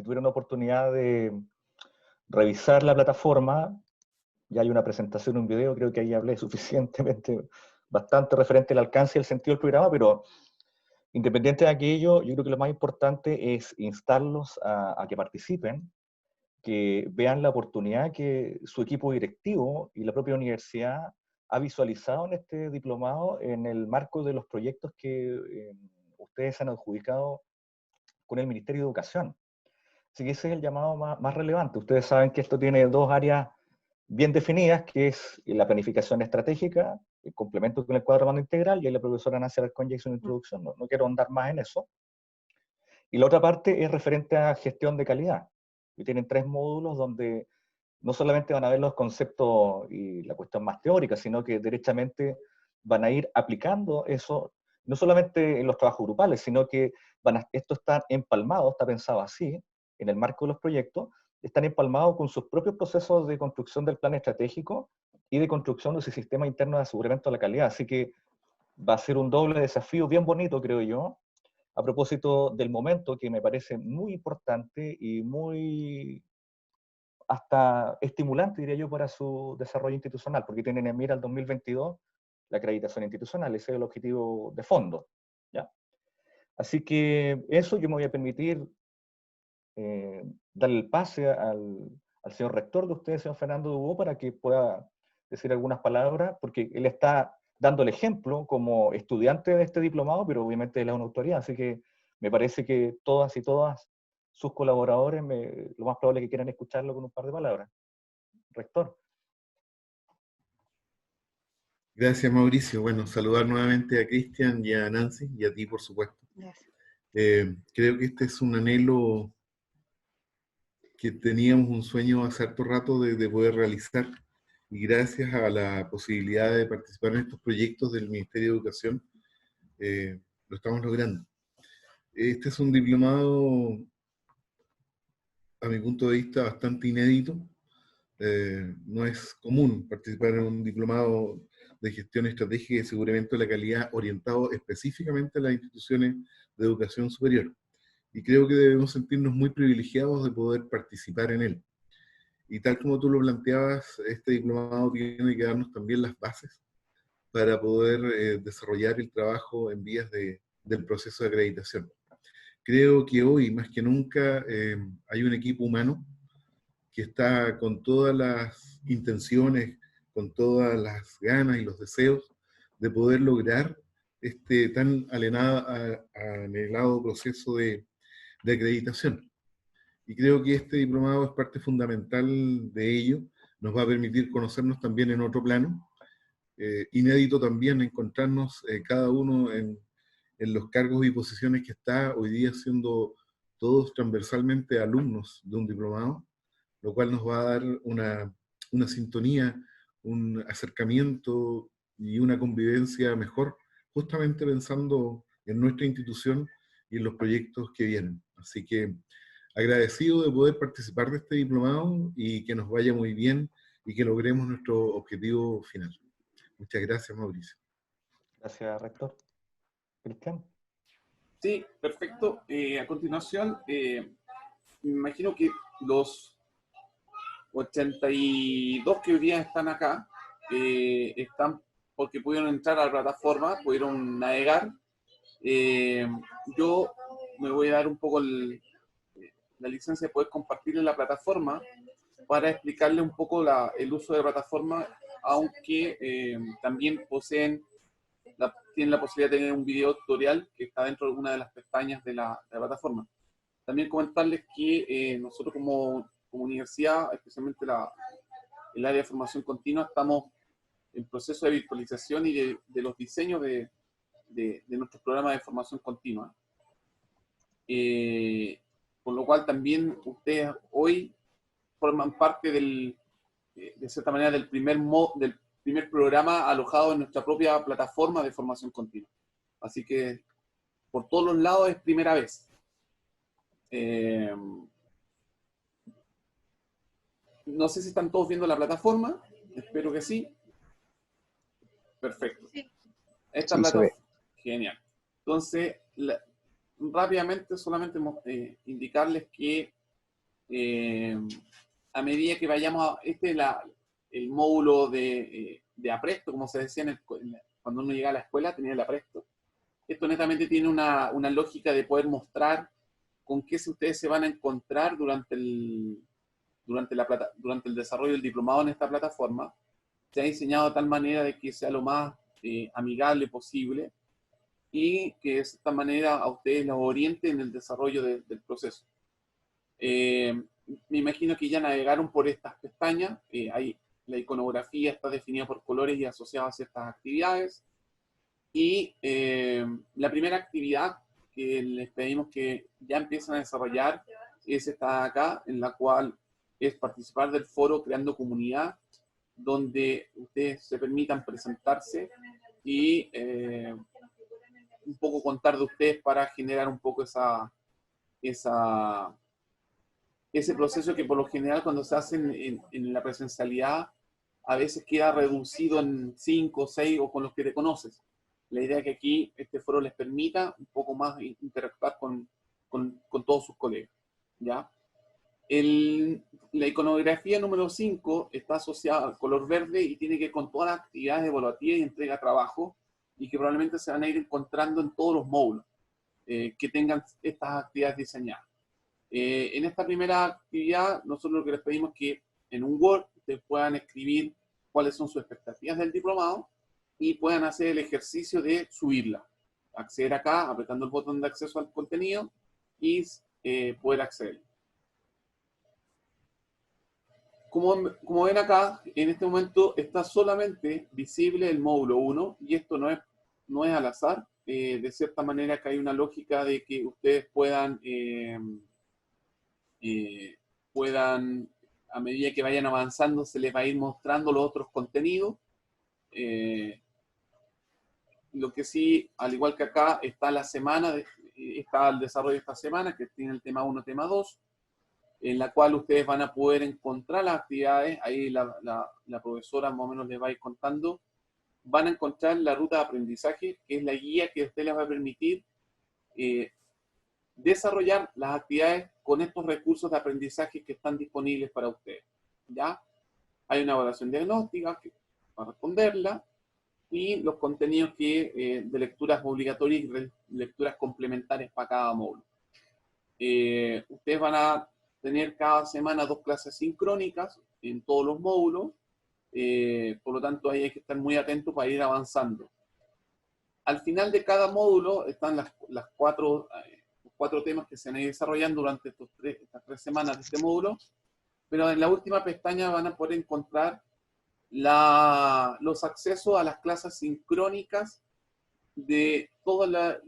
si tuvieron la oportunidad de revisar la plataforma, ya hay una presentación, un video, creo que ahí hablé suficientemente, bastante referente al alcance y el sentido del programa, pero independiente de aquello, yo creo que lo más importante es instarlos a que participen, que vean la oportunidad que su equipo directivo y la propia universidad ha visualizado en este diplomado en el marco de los proyectos que ustedes han adjudicado con el Ministerio de Educación. Así que ese es el llamado más relevante. Ustedes saben que esto tiene dos áreas bien definidas, que es la planificación estratégica, el complemento con el cuadro mando integral, y ahí la profesora Nancy Alarcón ya hizo una introducción, no quiero andar más en eso. Y la otra parte es referente a gestión de calidad. Y tienen 3 módulos donde no solamente van a ver los conceptos y la cuestión más teórica, sino que derechamente van a ir aplicando eso, no solamente en los trabajos grupales, sino que esto está empalmado, está pensado así, en el marco de los proyectos, están empalmados con sus propios procesos de construcción del plan estratégico y de construcción de ese sistema interno de aseguramiento de la calidad. Así que va a ser un doble desafío bien bonito, creo yo, a propósito del momento que me parece muy importante y muy hasta estimulante, diría yo, para su desarrollo institucional, porque tienen en mira el 2022 la acreditación institucional, ese es el objetivo de fondo, ¿ya? Así que eso yo me voy a permitir darle el pase al señor rector de ustedes, señor Fernando Dubó, para que pueda decir algunas palabras, porque él está dando el ejemplo como estudiante de este diplomado, pero obviamente él es una autoridad, así que me parece que todas y todas sus colaboradores, lo más probable es que quieran escucharlo con un par de palabras. Rector. Gracias, Mauricio. Bueno, saludar nuevamente a Cristian y a Nancy, y a ti, por supuesto. Gracias. Creo que este es un anhelo que teníamos un sueño hace harto rato de poder realizar, y gracias a la posibilidad de participar en estos proyectos del Ministerio de Educación, lo estamos logrando. Este es un diplomado, a mi punto de vista, bastante inédito. No es común participar en un diplomado de gestión estratégica y aseguramiento de la calidad orientado específicamente a las instituciones de educación superior. Y creo que debemos sentirnos muy privilegiados de poder participar en él. Y tal como tú lo planteabas, este diplomado tiene que darnos también las bases para poder desarrollar el trabajo en vías del proceso de acreditación. Creo que hoy, más que nunca, hay un equipo humano que está con todas las intenciones, con todas las ganas y los deseos de poder lograr este tan anhelado proceso de acreditación. Y creo que este diplomado es parte fundamental de ello, nos va a permitir conocernos también en otro plano, inédito también encontrarnos cada uno en los cargos y posiciones que está hoy día siendo todos transversalmente alumnos de un diplomado, lo cual nos va a dar una sintonía, un acercamiento y una convivencia mejor, justamente pensando en nuestra institución y en los proyectos que vienen. Así que agradecido de poder participar de este diplomado y que nos vaya muy bien y que logremos nuestro objetivo final. Muchas gracias, Mauricio. Gracias, rector. Cristian. Sí, perfecto. A continuación, me imagino que los 82 que hoy día están acá están porque pudieron entrar a la plataforma, pudieron navegar. Yo me voy a dar un poco la licencia de poder compartir en la plataforma para explicarle un poco el uso de la plataforma, aunque también tienen la posibilidad de tener un video tutorial que está dentro de una de las pestañas de la plataforma. También comentarles que nosotros como universidad, especialmente el área de formación continua, estamos en proceso de virtualización y de los diseños de nuestros programas de formación continua. Por lo cual también ustedes hoy forman parte de cierta manera del primer programa alojado en nuestra propia plataforma de formación continua. Así que por todos los lados es primera vez. No sé si están todos viendo la plataforma, espero que sí. Perfecto. Sí. Esta Sí, plataforma, genial. Entonces, rápidamente solamente indicarles que a medida que vayamos, este es el módulo de apresto, como se decía cuando uno llega a la escuela, tenía el apresto. Esto netamente tiene una lógica de poder mostrar con qué ustedes se van a encontrar durante el desarrollo del diplomado en esta plataforma. Se ha diseñado de tal manera de que sea lo más amigable posible y que de esta manera a ustedes los oriente en el desarrollo del proceso. Me imagino que ya navegaron por estas pestañas. Ahí la iconografía está definida por colores y asociada a ciertas actividades. Y la primera actividad que les pedimos que ya empiecen a desarrollar es esta acá, en la cual es participar del foro Creando Comunidad, donde ustedes se permitan presentarse y un poco contar de ustedes para generar un poco ese proceso que por lo general cuando se hace en la presencialidad a veces queda reducido en 5, 6 o con los que te conoces. La idea es que aquí este foro les permita un poco más interactuar con todos sus colegas, ¿ya? La iconografía número 5 está asociada al color verde y tiene que ver con todas las actividades evaluativas y entrega de trabajo y que probablemente se van a ir encontrando en todos los módulos que tengan estas actividades diseñadas. En esta primera actividad, nosotros lo que les pedimos es que en un Word ustedes puedan escribir cuáles son sus expectativas del diplomado y puedan hacer el ejercicio de subirla. Acceder acá, apretando el botón de acceso al contenido y poder acceder. Como ven acá, en este momento está solamente visible el módulo 1 y esto no es al azar. De cierta manera que hay una lógica de que ustedes puedan, a medida que vayan avanzando, se les va a ir mostrando los otros contenidos. Lo que sí, al igual que acá, está la semana, está el desarrollo de esta semana, que tiene el tema 1, tema 2, en la cual ustedes van a poder encontrar las actividades. Ahí la profesora más o menos les va a ir contando. Van a encontrar la ruta de aprendizaje, que es la guía que a ustedes les va a permitir desarrollar las actividades con estos recursos de aprendizaje que están disponibles para ustedes, ¿ya? Hay una evaluación diagnóstica para responderla y los contenidos de lecturas obligatorias y lecturas complementarias para cada módulo. Ustedes van a tener cada semana 2 clases sincrónicas en todos los módulos, por lo tanto ahí hay que estar muy atentos para ir avanzando. Al final de cada módulo están los 4 temas que se van a ir desarrollando durante estas 3 semanas de este módulo, pero en la última pestaña van a poder encontrar los accesos a las clases sincrónicas de todo el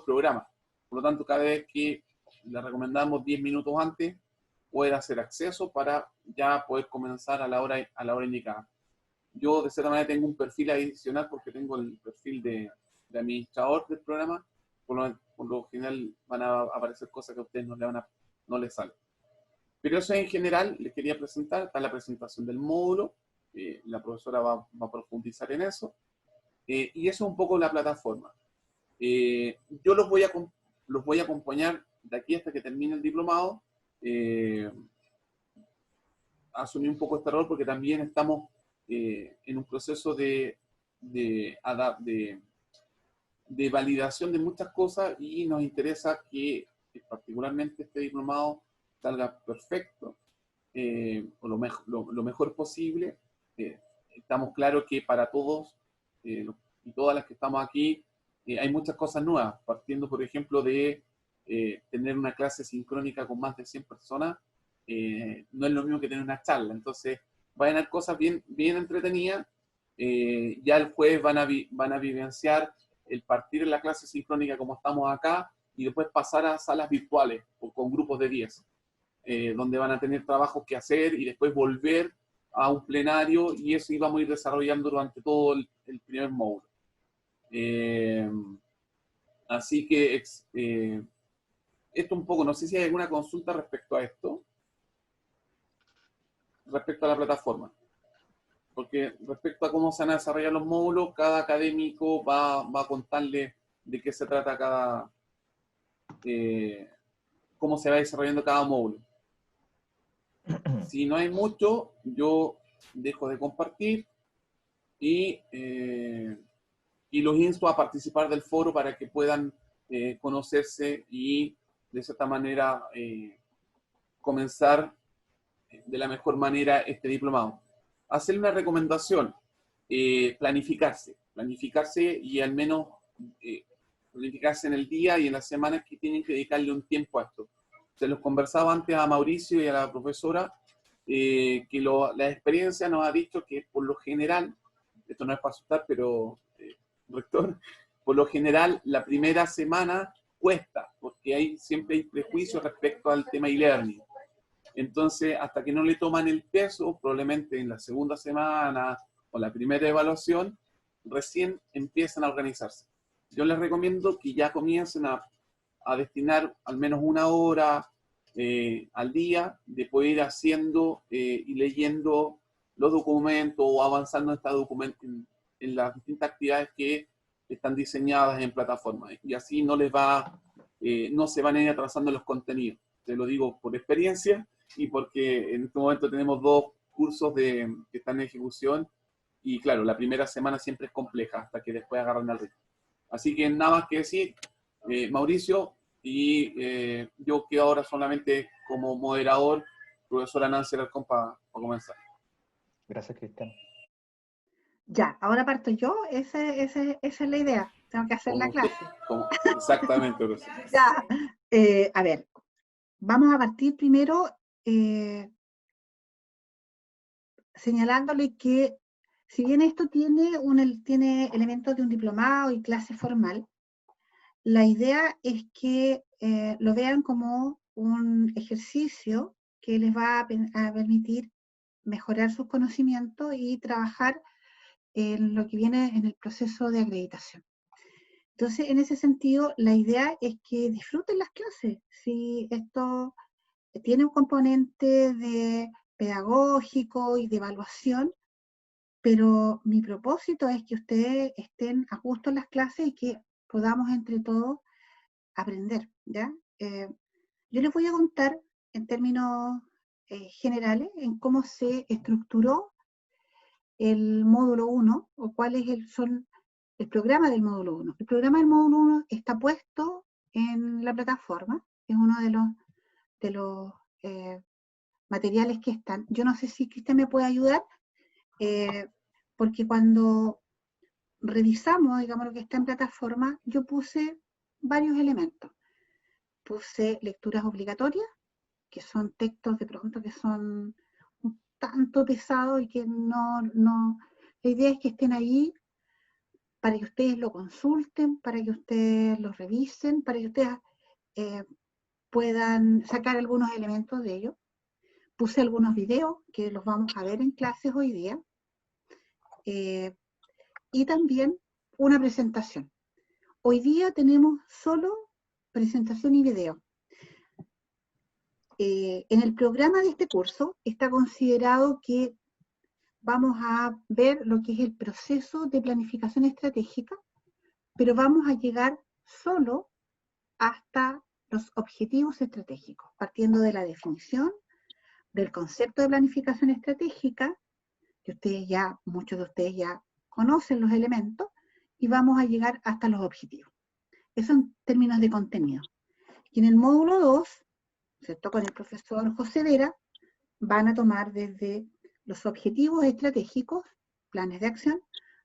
programa. Por lo tanto, cada vez que le recomendamos 10 minutos antes, poder hacer acceso para ya poder comenzar a la hora indicada. Yo, de cierta manera, tengo un perfil adicional porque tengo el perfil de administrador del programa. Por lo general van a aparecer cosas que a ustedes no les salen. Pero eso en general les quería presentar. Está la presentación del módulo. La profesora va a profundizar en eso. Y eso es un poco la plataforma. Yo los voy a acompañar de aquí hasta que termine el diplomado. Asumí un poco este rol porque también estamos en un proceso de validación de muchas cosas y nos interesa que particularmente este diplomado salga perfecto o lo mejor posible. Estamos claros que para todos y todas las que estamos aquí hay muchas cosas nuevas, partiendo por ejemplo de tener una clase sincrónica con más de 100 personas. No es lo mismo que tener una charla, entonces van a haber cosas bien entretenidas. Ya el jueves van a vivenciar el partir en la clase sincrónica como estamos acá y después pasar a salas virtuales o con grupos de 10, donde van a tener trabajos que hacer y después volver a un plenario y eso íbamos a ir desarrollando durante todo el primer módulo. Así que esto un poco, no sé si hay alguna consulta respecto a esto, respecto a la plataforma. Porque respecto a cómo se van a desarrollar los módulos, cada académico va a contarle de qué se trata cómo se va desarrollando cada módulo. Si no hay mucho, yo dejo de compartir y los insto a participar del foro para que puedan conocerse y de cierta manera comenzar de la mejor manera este diplomado. Hacer una recomendación, planificarse y al menos planificarse en el día y en las semanas que tienen que dedicarle un tiempo a esto. Se los conversaba antes a Mauricio y a la profesora, que la experiencia nos ha dicho que por lo general, esto no es para asustar, pero rector, por lo general la primera semana cuesta, porque siempre hay prejuicios respecto al tema e-learning. Entonces, hasta que no le toman el peso, probablemente en la segunda semana o la primera evaluación, recién empiezan a organizarse. Yo les recomiendo que ya comiencen a destinar al menos una hora al día de poder ir haciendo y leyendo los documentos o avanzando en las distintas actividades que están diseñadas en plataformas. Y así no se van a ir atrasando los contenidos. Te lo digo por experiencia y porque en este momento tenemos 2 cursos que están en ejecución y claro, la primera semana siempre es compleja hasta que después agarran el ritmo. Así que nada más que decir, Mauricio, y yo quedo ahora solamente como moderador, profesora Nancy Alarcón, para comenzar. Gracias, Cristian. Ya, ahora parto yo, esa es la idea, tengo que hacer la clase. Exactamente, profesor. Ya, a ver, vamos a partir primero señalándole que si bien esto tiene elementos de un diplomado y clase formal, la idea es que lo vean como un ejercicio que les va a permitir mejorar sus conocimientos y trabajar en lo que viene en el proceso de acreditación. Entonces, en ese sentido, la idea es que disfruten las clases. Si esto tiene un componente de pedagógico y de evaluación, pero mi propósito es que ustedes estén a gusto en las clases y que podamos entre todos aprender, ¿ya? Yo les voy a contar en términos generales en cómo se estructuró el módulo 1 o cuál es el programa del módulo 1. El programa del módulo 1 está puesto en la plataforma, es uno de los materiales que están. Yo no sé si Cristian me puede ayudar, porque cuando revisamos, digamos, lo que está en plataforma, yo puse varios elementos. Puse lecturas obligatorias, que son textos de pronto que son un tanto pesados y que la idea es que estén ahí para que ustedes lo consulten, para que ustedes lo revisen, para que ustedes puedan sacar algunos elementos de ellos. Puse algunos videos que los vamos a ver en clases hoy día. Y también una presentación. Hoy día tenemos solo presentación y video. En el programa de este curso está considerado que vamos a ver lo que es el proceso de planificación estratégica, pero vamos a llegar solo hasta los objetivos estratégicos, partiendo de la definición del concepto de planificación estratégica, que muchos de ustedes ya conocen los elementos, y vamos a llegar hasta los objetivos. Eso en términos de contenido. Y en el módulo 2, ¿cierto?, con el profesor José Vera, van a tomar desde los objetivos estratégicos, planes de acción,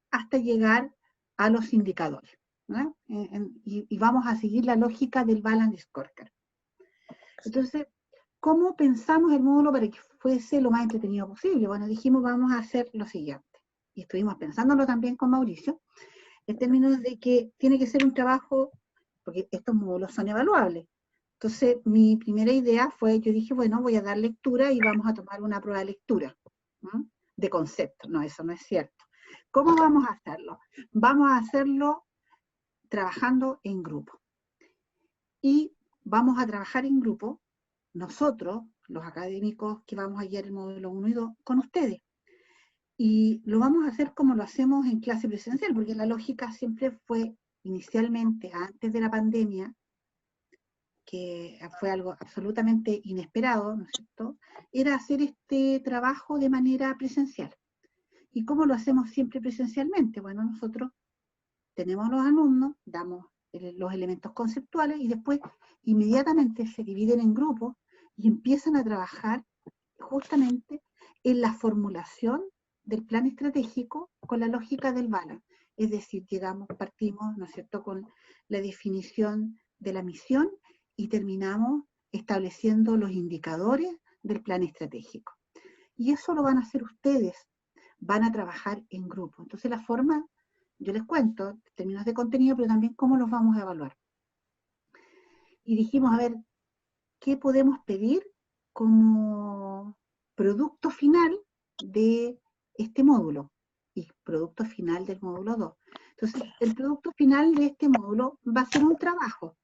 hasta llegar a los indicadores, ¿no? Y vamos a seguir la lógica del Balance Scorecard. Entonces, ¿cómo pensamos el módulo para que fuese lo más entretenido posible? Bueno, dijimos, vamos a hacer lo siguiente. Y estuvimos pensándolo también con Mauricio, en términos de que tiene que ser un trabajo, porque estos módulos son evaluables. Entonces, mi primera idea fue, yo dije, bueno, voy a dar lectura y vamos a tomar una prueba de lectura, ¿no?, de concepto. No, eso no es cierto. ¿Cómo vamos a hacerlo? Vamos a hacerlo trabajando en grupo. Y vamos a trabajar en grupo, nosotros, los académicos que vamos a guiar el módulo 1 y 2, con ustedes. Y lo vamos a hacer como lo hacemos en clase presencial, porque la lógica siempre fue, inicialmente, antes de la pandemia, que fue algo absolutamente inesperado, ¿no es cierto?, era hacer este trabajo de manera presencial. ¿Y cómo lo hacemos siempre presencialmente? Bueno, nosotros tenemos los alumnos, damos los elementos conceptuales y después inmediatamente se dividen en grupos y empiezan a trabajar justamente en la formulación del plan estratégico con la lógica del balance. Es decir, partimos, ¿no es cierto?, con la definición de la misión y terminamos estableciendo los indicadores del plan estratégico. Y eso lo van a hacer ustedes, van a trabajar en grupo. Entonces la forma, yo les cuento, en términos de contenido, pero también cómo los vamos a evaluar. Y dijimos, a ver, ¿qué podemos pedir como producto final de este módulo? Y producto final del módulo 2. Entonces, el producto final de este módulo va a ser un trabajo.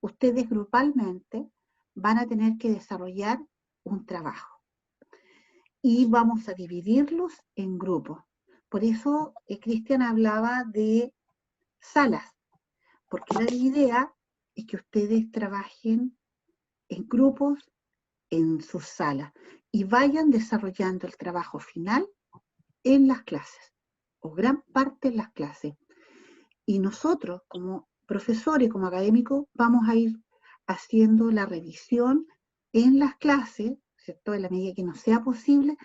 Ustedes grupalmente van a tener que desarrollar un trabajo. Y vamos a dividirlos en grupos. Por eso Cristian hablaba de salas, porque la idea es que ustedes trabajen en grupos en sus salas y vayan desarrollando el trabajo final en las clases, o gran parte en las clases. Y nosotros, como profesores, como académicos, vamos a ir haciendo la revisión en las clases, ¿cierto?, en la medida que nos sea posible,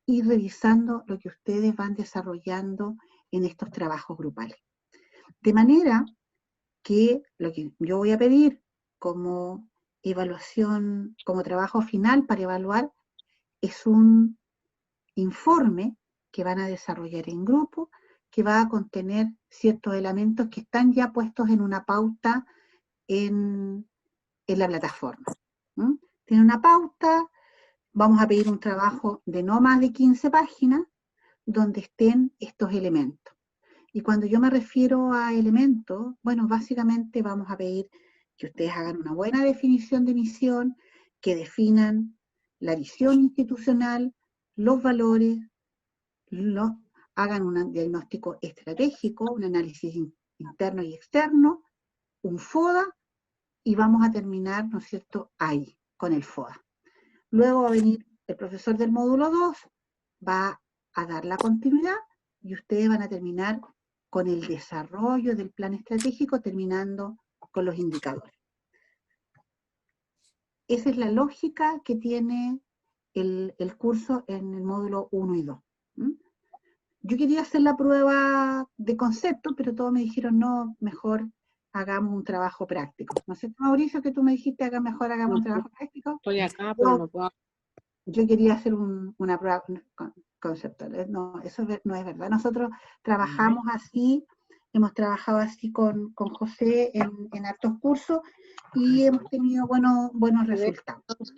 y revisando lo que ustedes van desarrollando en estos trabajos grupales. De manera que lo que yo voy a pedir como evaluación, como trabajo final para evaluar, es un informe que van a desarrollar en grupo, que va a contener ciertos elementos que están ya puestos en una pauta en la plataforma. Tiene una pauta, vamos a pedir un trabajo de no más de 15 páginas, donde estén estos elementos. Y cuando yo me refiero a elementos, bueno, básicamente vamos a pedir que ustedes hagan una buena definición de misión, que definan la visión institucional, los valores, hagan un diagnóstico estratégico, un análisis interno y externo, un FODA, y vamos a terminar, ¿no es cierto?, ahí, con el FODA. Luego va a venir el profesor del módulo 2, va a dar la continuidad, y ustedes van a terminar con el desarrollo del plan estratégico, terminando con los indicadores. Esa es la lógica que tiene el curso en el módulo 1 y 2. Yo quería hacer la prueba de concepto, pero todos me dijeron, no, mejor hagamos un trabajo práctico. ¿No es cierto, Mauricio, que tú me dijiste, mejor hagamos un trabajo práctico? Estoy acá, pero no puedo. Yo quería hacer una prueba conceptual. No, eso no es verdad. Nosotros trabajamos así, hemos trabajado así con José en hartos cursos y hemos tenido buenos resultados.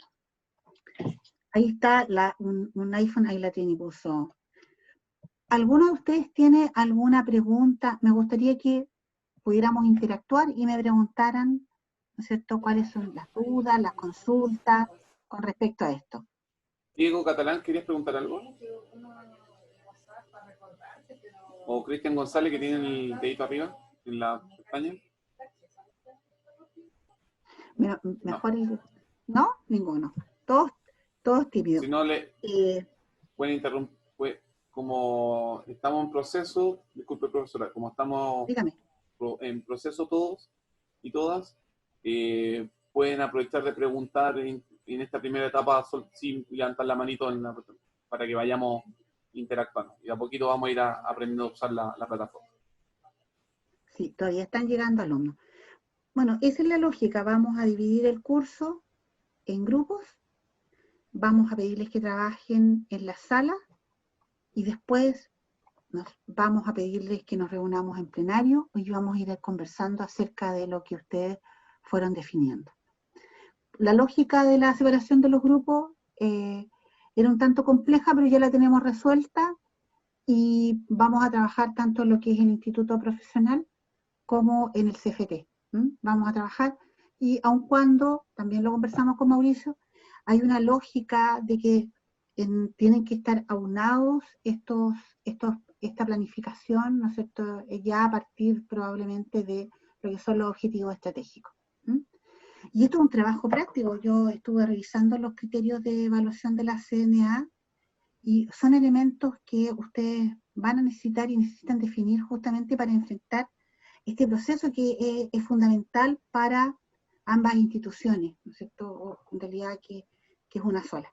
Ahí está un iPhone, ahí la tiene, puso. ¿Alguno de ustedes tiene alguna pregunta? Me gustaría que pudiéramos interactuar y me preguntaran, ¿no es cierto?, cuáles son las dudas, las consultas con respecto a esto. Diego Catalán, ¿querías preguntar algo? O Cristian González, que tiene el dedito arriba en la pestaña. Mejor ¿no? Ninguno. Todos tímidos. Si no, pueden interrumpir. Como estamos en proceso, disculpe profesora, como estamos Dígame. En proceso todos y todas, pueden aprovechar de preguntar en esta primera etapa sin levantar la manito para que vayamos interactuando. Y a poquito vamos a ir aprendiendo a usar la plataforma. Sí, todavía están llegando alumnos. Bueno, esa es la lógica. Vamos a dividir el curso en grupos. Vamos a pedirles que trabajen en la sala y después vamos a pedirles que nos reunamos en plenario. Hoy vamos a ir conversando acerca de lo que ustedes fueron definiendo. La lógica de la separación de los grupos era un tanto compleja, pero ya la tenemos resuelta y vamos a trabajar tanto en lo que es el instituto profesional como en el CFT. Vamos a trabajar y aun cuando, también lo conversamos con Mauricio, hay una lógica de que tienen que estar aunados esta planificación, ¿no es cierto?, ya a partir probablemente de lo que son los objetivos estratégicos. Y esto es un trabajo práctico. Yo estuve revisando los criterios de evaluación de la CNA y son elementos que ustedes van a necesitar y necesitan definir justamente para enfrentar este proceso que es fundamental para ambas instituciones, ¿no es cierto? O en realidad que es una sola.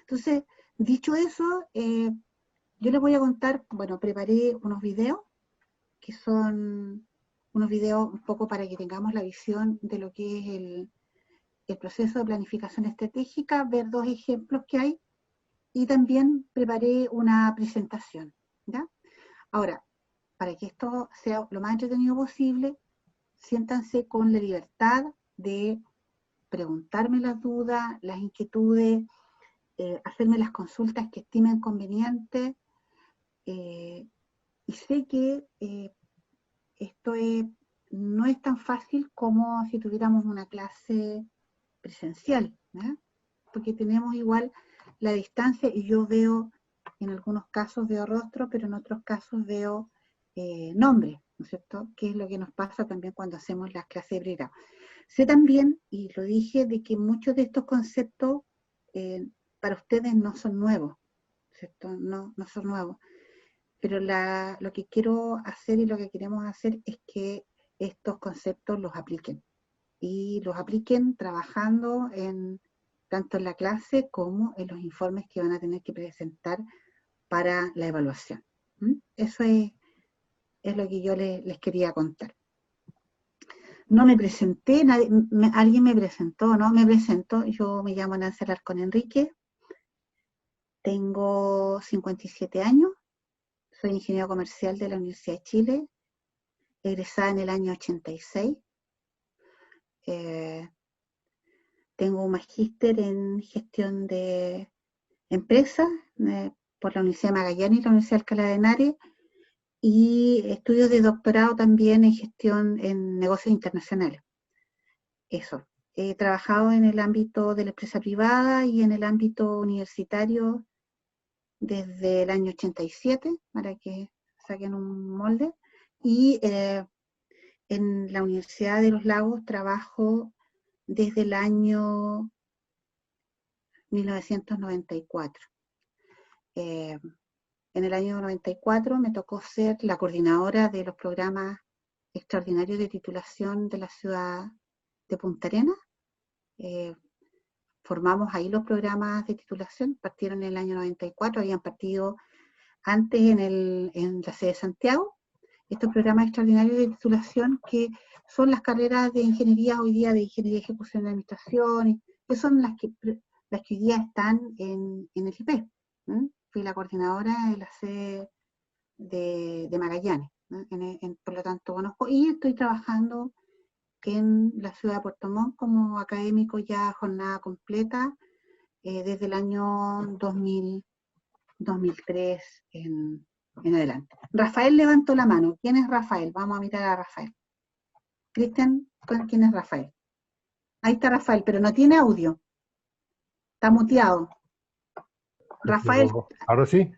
Entonces, dicho eso, yo les voy a contar, bueno, preparé unos videos, que son unos videos un poco para que tengamos la visión de lo que es el proceso de planificación estratégica, ver 2 ejemplos que hay, y también preparé una presentación, ¿ya? Ahora, para que esto sea lo más entretenido posible, siéntanse con la libertad de preguntarme las dudas, las inquietudes, hacerme las consultas que estimen convenientes, y sé que esto no es tan fácil como si tuviéramos una clase presencial, ¿eh? Porque tenemos igual la distancia y yo veo, en algunos casos veo rostro, pero en otros casos veo nombre, ¿no es cierto? Que es lo que nos pasa también cuando hacemos las clases de pregrado. Sé también, y lo dije, de que muchos de estos conceptos para ustedes no son nuevos, ¿cierto? No son nuevos. Pero lo que quiero hacer y lo que queremos hacer es que estos conceptos los apliquen. Y los apliquen trabajando tanto en la clase como en los informes que van a tener que presentar para la evaluación. Eso es lo que yo les quería contar. No me presenté, alguien me presentó, ¿no? Me presentó, yo me llamo Nancy Alarcón Enrique, tengo 57 años, soy ingeniero comercial de la Universidad de Chile, egresada en el año 86. Tengo un magíster en gestión de empresas por la Universidad de Magallanes y la Universidad de Alcalá de Henares, y estudios de doctorado también en gestión en negocios internacionales. Eso. He trabajado en el ámbito de la empresa privada y en el ámbito universitario desde el año 87, para que saquen un molde, y en la Universidad de los Lagos trabajo desde el año 1994. En el año 94 me tocó ser la coordinadora de los programas extraordinarios de titulación de la ciudad de Punta Arenas. Formamos ahí los programas de titulación, partieron en el año 94, habían partido antes en la sede de Santiago, estos programas extraordinarios de titulación que son las carreras de ingeniería hoy día, de ingeniería de ejecución de administración, que son las que hoy día están en el IP. Fui la coordinadora de la sede de Magallanes, ¿no? Por lo tanto conozco, y estoy trabajando en la ciudad de Puerto Montt como académico ya jornada completa desde el año 2003 en adelante. Rafael levantó la mano. ¿Quién es Rafael? Vamos a mirar a Rafael. Cristian, ¿quién es Rafael? Ahí está Rafael, pero no tiene audio. Está muteado. Rafael. ¿Ahora sí?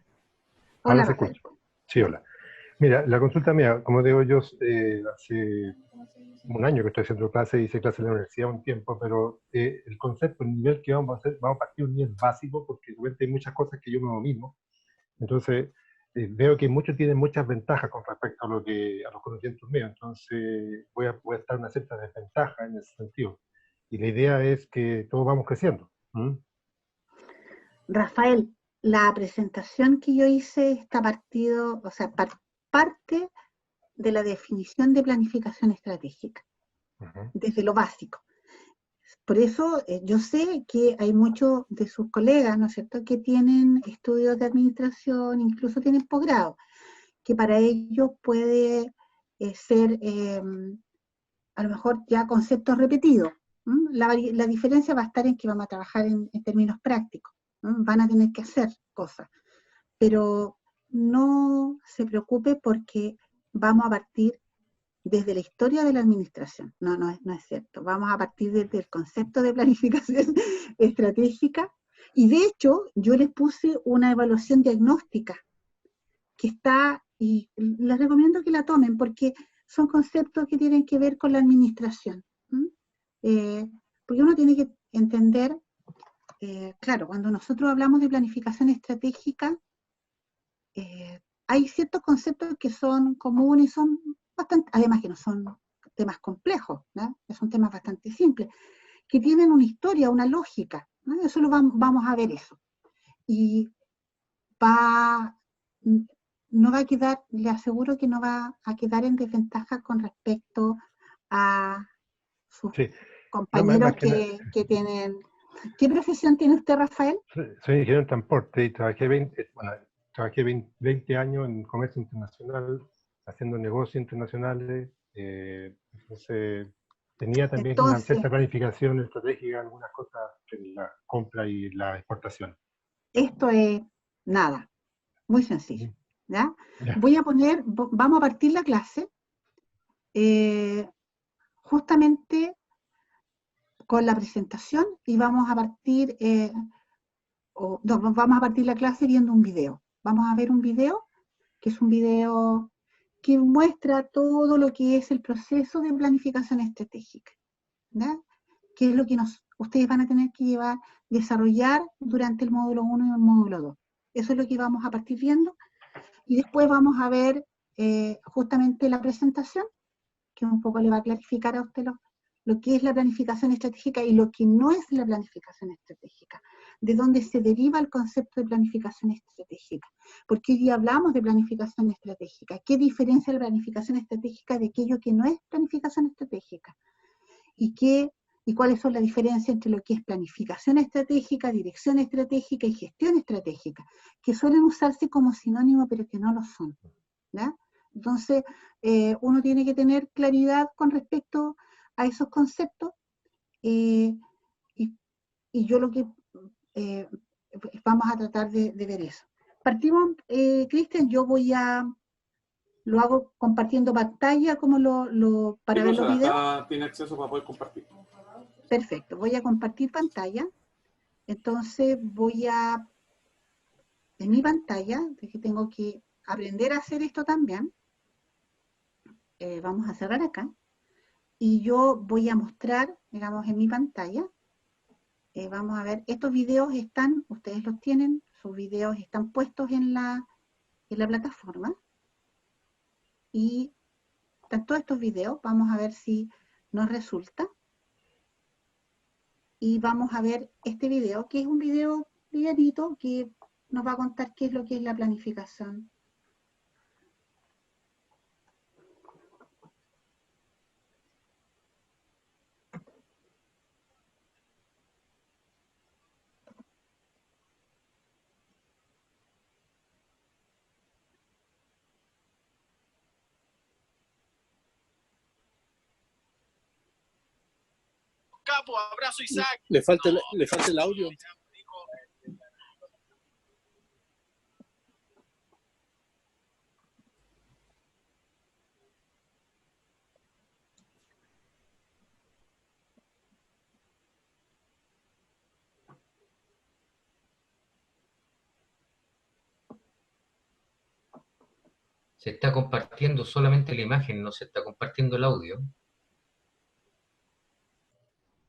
Hola, Ahora se Rafael. escucha. Sí, hola. Mira, la consulta mía, como digo yo, hace un año que estoy haciendo clase, hice clase en la universidad un tiempo, pero el concepto, el nivel que vamos a hacer, vamos a partir de un nivel básico, porque realmente hay muchas cosas que yo no domino. Entonces, veo que muchos tienen muchas ventajas con respecto a los conocimientos míos, entonces voy a estar en una cierta desventaja en ese sentido. Y la idea es que todos vamos creciendo. Rafael, la presentación que yo hice está partido, o sea, parte de la definición de planificación estratégica, desde lo básico. Por eso yo sé que hay muchos de sus colegas, ¿no es cierto?, que tienen estudios de administración, incluso tienen posgrado, que para ellos puede ser a lo mejor ya conceptos repetidos. La diferencia va a estar en que vamos a trabajar en términos prácticos. Van a tener que hacer cosas, pero no se preocupe porque vamos a partir desde la historia de la administración. No es cierto. Vamos a partir desde el concepto de planificación estratégica, y de hecho yo les puse una evaluación diagnóstica que está, y les recomiendo que la tomen porque son conceptos que tienen que ver con la administración. Porque uno tiene que entender, claro, cuando nosotros hablamos de planificación estratégica, hay ciertos conceptos que son comunes y son bastante, además que no son temas complejos, ¿no? Son temas bastante simples, que tienen una historia, una lógica, ¿no? Eso vamos a ver eso. Y no va a quedar, le aseguro que no va a quedar en desventaja con respecto a sus compañeros que tienen. ¿Qué profesión tiene usted, Rafael? Soy ingeniero en transporte y trabajé 20 años en comercio internacional, haciendo negocios internacionales. Entonces, tenía también una cierta planificación estratégica en algunas cosas en la compra y la exportación. Esto es nada, muy sencillo. ¿Ya? Ya. Vamos a partir la clase justamente con la presentación y vamos a partir la clase viendo un video. Vamos a ver un video, que es un video que muestra todo lo que es el proceso de planificación estratégica, ¿ya? Que es lo que ustedes van a tener que desarrollar durante el módulo 1 y el módulo 2. Eso es lo que vamos a partir viendo. Y después vamos a ver justamente la presentación, que un poco le va a clarificar a usted lo que es la planificación estratégica y lo que no es la planificación estratégica, de dónde se deriva el concepto de planificación estratégica. Porque hoy día hablamos de planificación estratégica. ¿Qué diferencia la planificación estratégica de aquello que no es planificación estratégica? ¿Y cuáles son las diferencias entre lo que es planificación estratégica, dirección estratégica y gestión estratégica? Que suelen usarse como sinónimo, pero que no lo son, ¿ya? Entonces, uno tiene que tener claridad con respecto a esos conceptos y yo lo que vamos a tratar de ver eso. Partimos, Cristian, lo hago compartiendo pantalla como para ver los videos. Tiene acceso para poder compartir. Perfecto, voy a compartir pantalla. Entonces en mi pantalla, que tengo que aprender a hacer esto también. Vamos a cerrar acá. Y yo voy a mostrar, digamos, en mi pantalla. Vamos a ver, estos videos ustedes los tienen, sus videos están puestos en la plataforma. Y están todos estos videos, vamos a ver si nos resulta. Y vamos a ver este video, que es un video livianito que nos va a contar qué es lo que es la planificación. Capo, abrazo Isaac. Le falta el audio. Se está compartiendo solamente la imagen, no se está compartiendo el audio.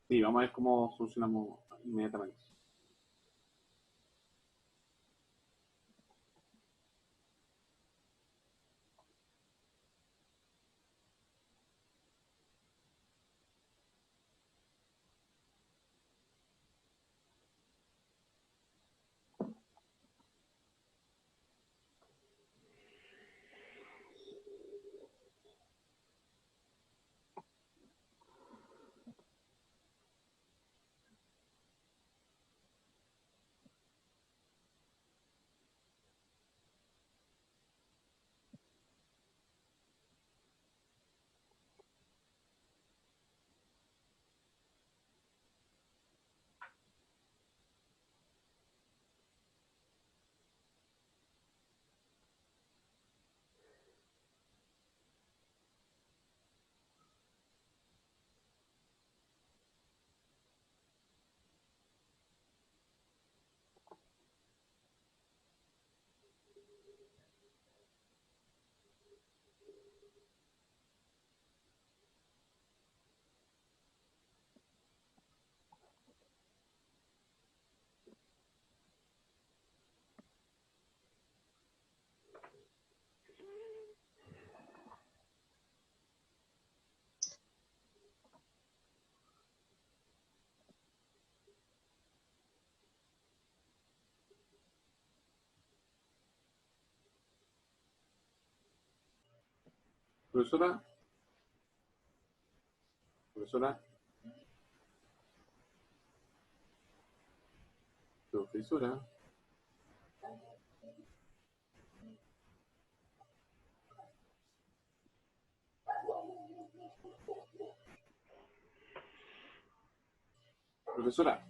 Sí, vamos a ver cómo solucionamos inmediatamente. Profesora. Profesora. Profesora. Profesora.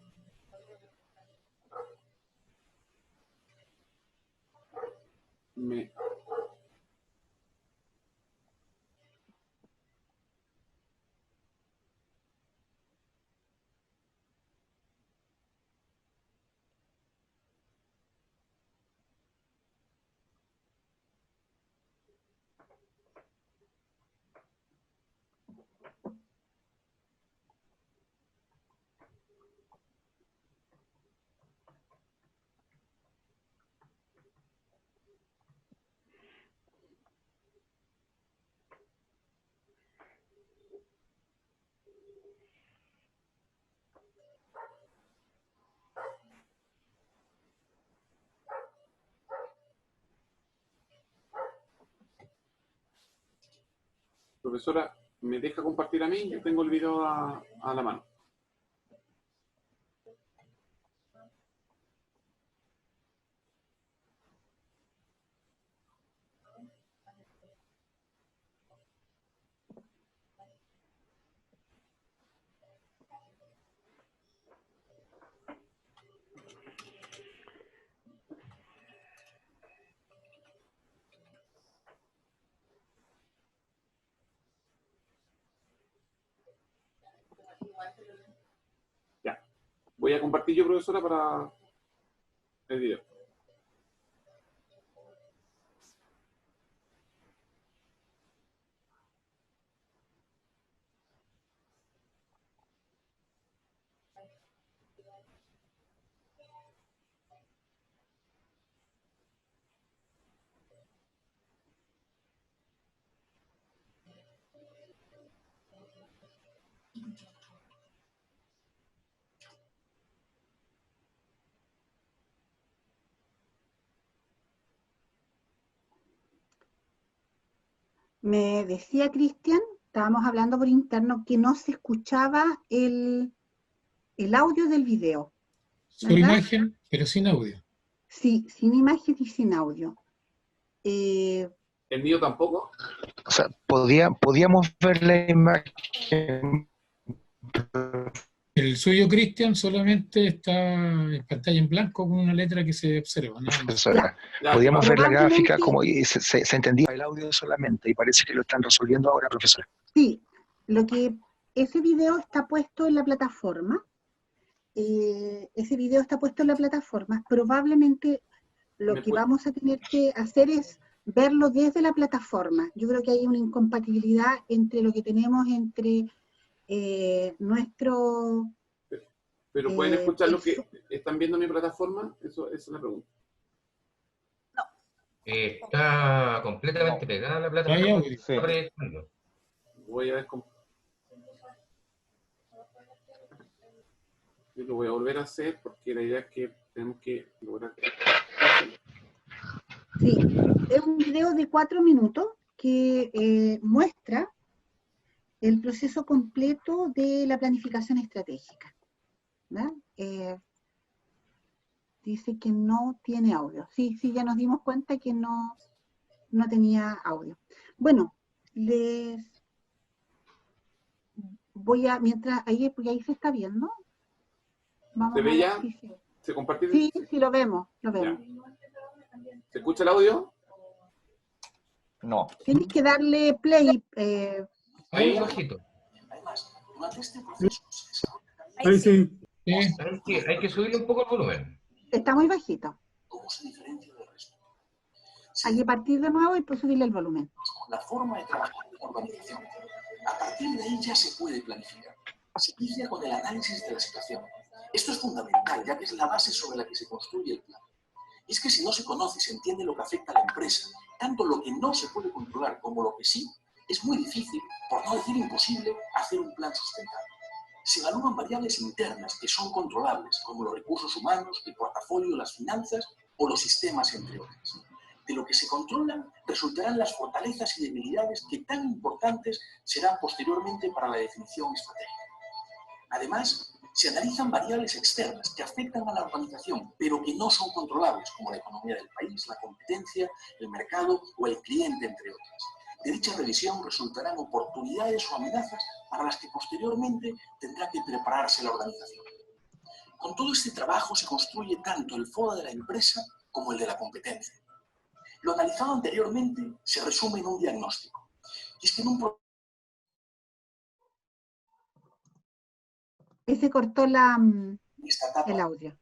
Profesora, ¿me deja compartir a mí? Yo tengo el video a la mano. Ya. Voy a compartir yo, profesora, para el video. Me decía Cristian, estábamos hablando por interno, que no se escuchaba el audio del video. Solo imagen, pero sin audio. Sí, sin imagen y sin audio. ¿El mío tampoco? O sea, podíamos ver la imagen. El suyo, Cristian, solamente está en pantalla en blanco con una letra que se observa. Profesora, podíamos ver la gráfica como y se entendía el audio solamente y parece que lo están resolviendo ahora, profesora. Sí, ese video está puesto en la plataforma. Ese video está puesto en la plataforma. Probablemente lo que vamos a tener que hacer es verlo desde la plataforma. Yo creo que hay una incompatibilidad entre lo que tenemos entre nuestro... ¿Pero pueden escuchar lo que están viendo en mi plataforma? Esa es la pregunta. No. Está completamente pegada a la plataforma. Sí. Voy a ver cómo... Yo lo voy a volver a hacer porque la idea es que tenemos que lograr... Sí, es un video de 4 minutos que muestra el proceso completo de la planificación estratégica. Dice que no tiene audio. Sí, ya nos dimos cuenta que no tenía audio. Bueno, les voy a, mientras ahí, porque ahí se está viendo. Vamos ¿Se ve ya? si ¿Se comparte? Sí, lo vemos. Ya. ¿Se escucha el audio? No. Tienes que darle play. Ahí bajito. Ahí sí. Hay que subirle un poco el volumen. Está muy bajito. Hay que partir de nuevo y pues subirle el volumen. La forma de trabajar de la organización. A partir de ahí ya se puede planificar. Se inicia con el análisis de la situación. Esto es fundamental, ya que es la base sobre la que se construye el plan. Y es que si no se conoce y se entiende lo que afecta a la empresa, tanto lo que no se puede controlar como lo que sí, es muy difícil, por no decir imposible, hacer un plan sustentable. Se evalúan variables internas que son controlables, como los recursos humanos, el portafolio, las finanzas o los sistemas, entre otras. De lo que se controla resultarán las fortalezas y debilidades que tan importantes serán posteriormente para la definición estratégica. Además, se analizan variables externas que afectan a la organización, pero que no son controlables, como la economía del país, la competencia, el mercado o el cliente, entre otras. De dicha revisión resultarán oportunidades o amenazas para las que posteriormente tendrá que prepararse la organización. Con todo este trabajo se construye tanto el FODA de la empresa como el de la competencia. Lo analizado anteriormente se resume en un diagnóstico. Y es que en un se cortó el audio.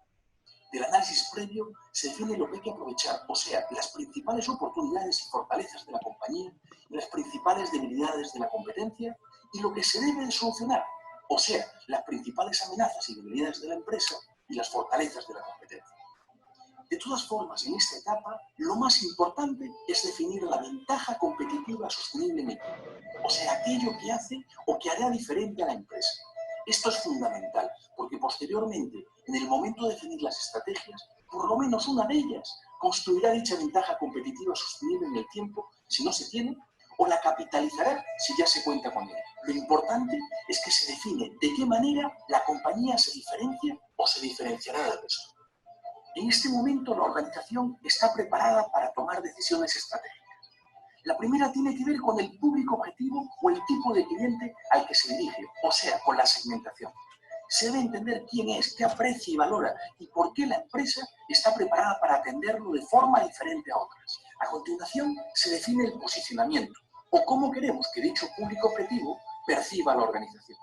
Del análisis previo se define lo que hay que aprovechar, o sea, las principales oportunidades y fortalezas de la compañía, las principales debilidades de la competencia y lo que se debe de solucionar, o sea, las principales amenazas y debilidades de la empresa y las fortalezas de la competencia. De todas formas, en esta etapa, lo más importante es definir la ventaja competitiva sostenible en el tiempo, o sea, aquello que hace o que hará diferente a la empresa. Esto es fundamental, porque posteriormente, en el momento de definir las estrategias, por lo menos una de ellas construirá dicha ventaja competitiva sostenible en el tiempo, si no se tiene, o la capitalizará si ya se cuenta con ella. Lo importante es que se define de qué manera la compañía se diferencia o se diferenciará del resto. En este momento la organización está preparada para tomar decisiones estratégicas. La primera tiene que ver con el público objetivo o el tipo de cliente al que se dirige, o sea, con la segmentación. Se debe entender quién es, qué aprecia y valora y por qué la empresa está preparada para atenderlo de forma diferente a otras. A continuación, se define el posicionamiento o cómo queremos que dicho público objetivo perciba a la organización.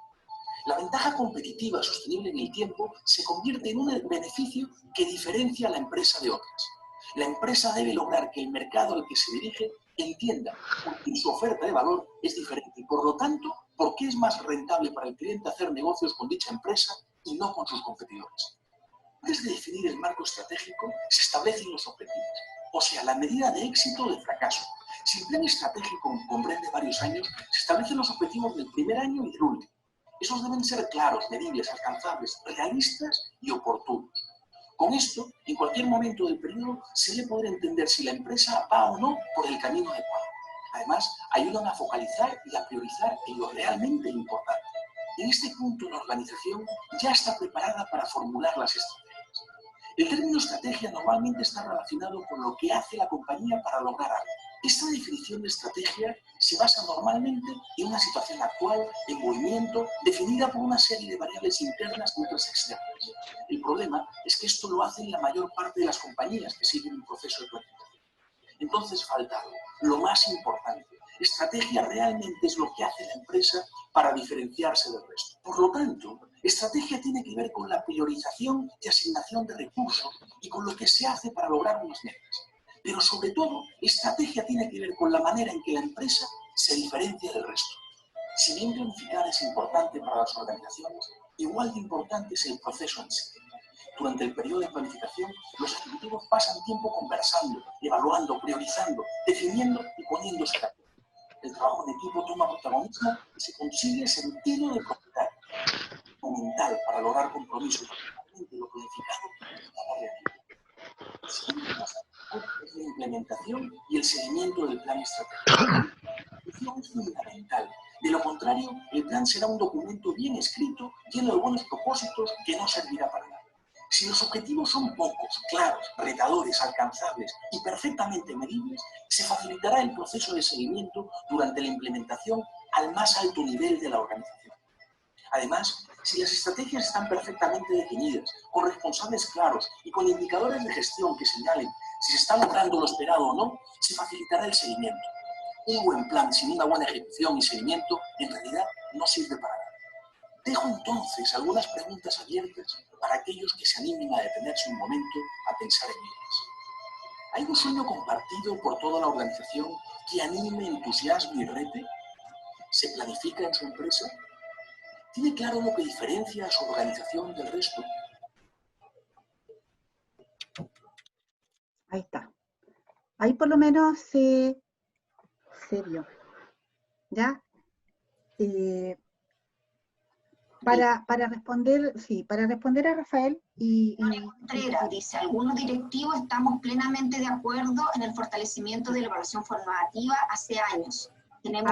La ventaja competitiva sostenible en el tiempo se convierte en un beneficio que diferencia a la empresa de otras. La empresa debe lograr que el mercado al que se dirige entienda que su oferta de valor es diferente y, por lo tanto, por qué es más rentable para el cliente hacer negocios con dicha empresa y no con sus competidores. Antes de definir el marco estratégico, se establecen los objetivos, o sea, la medida de éxito o de fracaso. Si el plan estratégico comprende varios años, se establecen los objetivos del primer año y del último. Esos deben ser claros, medibles, alcanzables, realistas y oportunos. Con esto, en cualquier momento del periodo, se debe poder entender si la empresa va o no por el camino adecuado. Además, ayudan a focalizar y a priorizar en lo realmente importante. En este punto, la organización ya está preparada para formular las estrategias. El término estrategia normalmente está relacionado con lo que hace la compañía para lograr algo. Esta definición de estrategia se basa normalmente en una situación actual, en movimiento, definida por una serie de variables internas y otras externas. El problema es que esto lo hacen la mayor parte de las compañías que siguen un proceso de planificación. Entonces falta algo, lo más importante. Estrategia realmente es lo que hace la empresa para diferenciarse del resto. Por lo tanto, estrategia tiene que ver con la priorización y asignación de recursos y con lo que se hace para lograr unas metas. Pero sobre todo, estrategia tiene que ver con la manera en que la empresa se diferencia del resto. Si bien planificar es importante para las organizaciones, igual de importante es el proceso en sí. Durante el periodo de planificación, los ejecutivos pasan tiempo conversando, evaluando, priorizando, definiendo y poniéndose de acuerdo. El trabajo en equipo toma protagonismo y se consigue sentido de propiedad fundamental para lograr compromisos de lo planificado a la realidad. El siguiente paso es la implementación y el seguimiento del plan estratégico. La ejecución es fundamental. De lo contrario, el plan será un documento bien escrito, lleno de buenos propósitos, que no servirá para nada. Si los objetivos son pocos, claros, retadores, alcanzables y perfectamente medibles, se facilitará el proceso de seguimiento durante la implementación al más alto nivel de la organización. Además, si las estrategias están perfectamente definidas, con responsables claros y con indicadores de gestión que señalen si se está logrando lo esperado o no, se facilitará el seguimiento. Un buen plan sin una buena ejecución y seguimiento, en realidad, no sirve para nada. Dejo entonces algunas preguntas abiertas para aquellos que se animen a detenerse un momento a pensar en ellas. ¿Hay un sueño compartido por toda la organización que anime, entusiasme y rete? ¿Se planifica en su empresa? ¿Tiene claro lo que diferencia a su organización del resto? Ahí está. Ahí por lo menos se vio. ¿Ya? Para responder a Rafael María Contreras dice, algunos directivos estamos plenamente de acuerdo en el fortalecimiento de la evaluación formativa hace años. Tenemos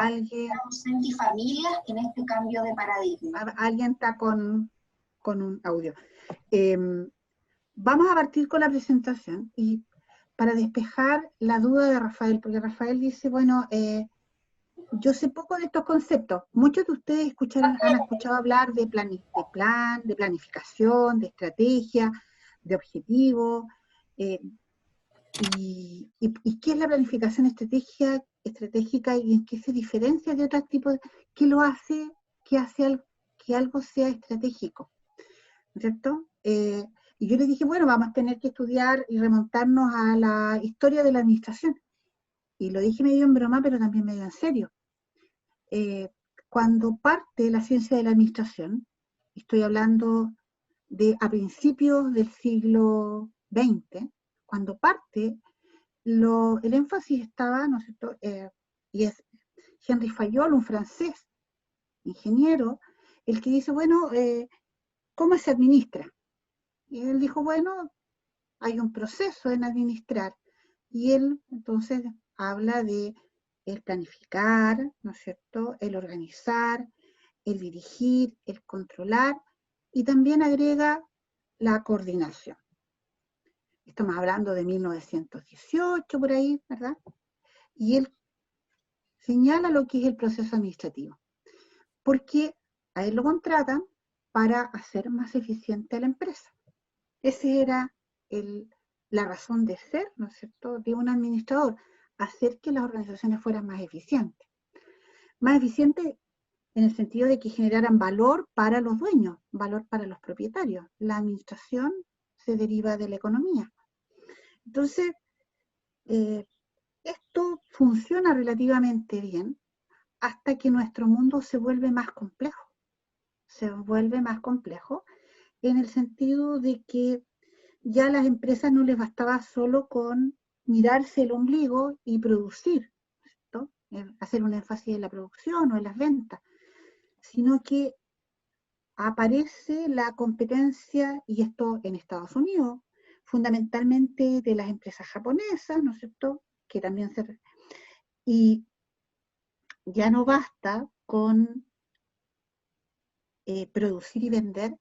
docentes y familias en este cambio de paradigma. Alguien está con un audio. Vamos a partir con la presentación y para despejar la duda de Rafael, porque Rafael dice, bueno, yo sé poco de estos conceptos. Muchos de ustedes han escuchado hablar de de planificación, de estrategia, de objetivo. ¿Y qué es la planificación estratégica y en qué se diferencia de otros tipos? ¿Qué lo hace, que algo sea estratégico? ¿Cierto? Y yo les dije, bueno, vamos a tener que estudiar y remontarnos a la historia de la administración. Y lo dije medio en broma, pero también medio en serio. Cuando parte la ciencia de la administración, estoy hablando de a principios del siglo XX, cuando parte, el énfasis estaba, ¿no es cierto?, y es Henri Fayol, un francés, ingeniero, el que dice, bueno, ¿cómo se administra? Y él dijo, bueno, hay un proceso en administrar, y él entonces habla de el planificar, ¿no es cierto?, el organizar, el dirigir, el controlar, y también agrega la coordinación. Estamos hablando de 1918, por ahí, ¿verdad? Y él señala lo que es el proceso administrativo, porque a él lo contratan para hacer más eficiente a la empresa. Esa era la razón de ser, ¿no es cierto?, de un administrador, hacer que las organizaciones fueran más eficientes. Más eficientes en el sentido de que generaran valor para los dueños, valor para los propietarios. La administración se deriva de la economía. Entonces, esto funciona relativamente bien hasta que nuestro mundo se vuelve más complejo. Se vuelve más complejo en el sentido de que ya a las empresas no les bastaba solo con mirarse el ombligo y producir, ¿cierto?, hacer un énfasis en la producción o en las ventas, sino que aparece la competencia, y esto en Estados Unidos, fundamentalmente de las empresas japonesas, ¿no es cierto?, que también y ya no basta con producir y vender,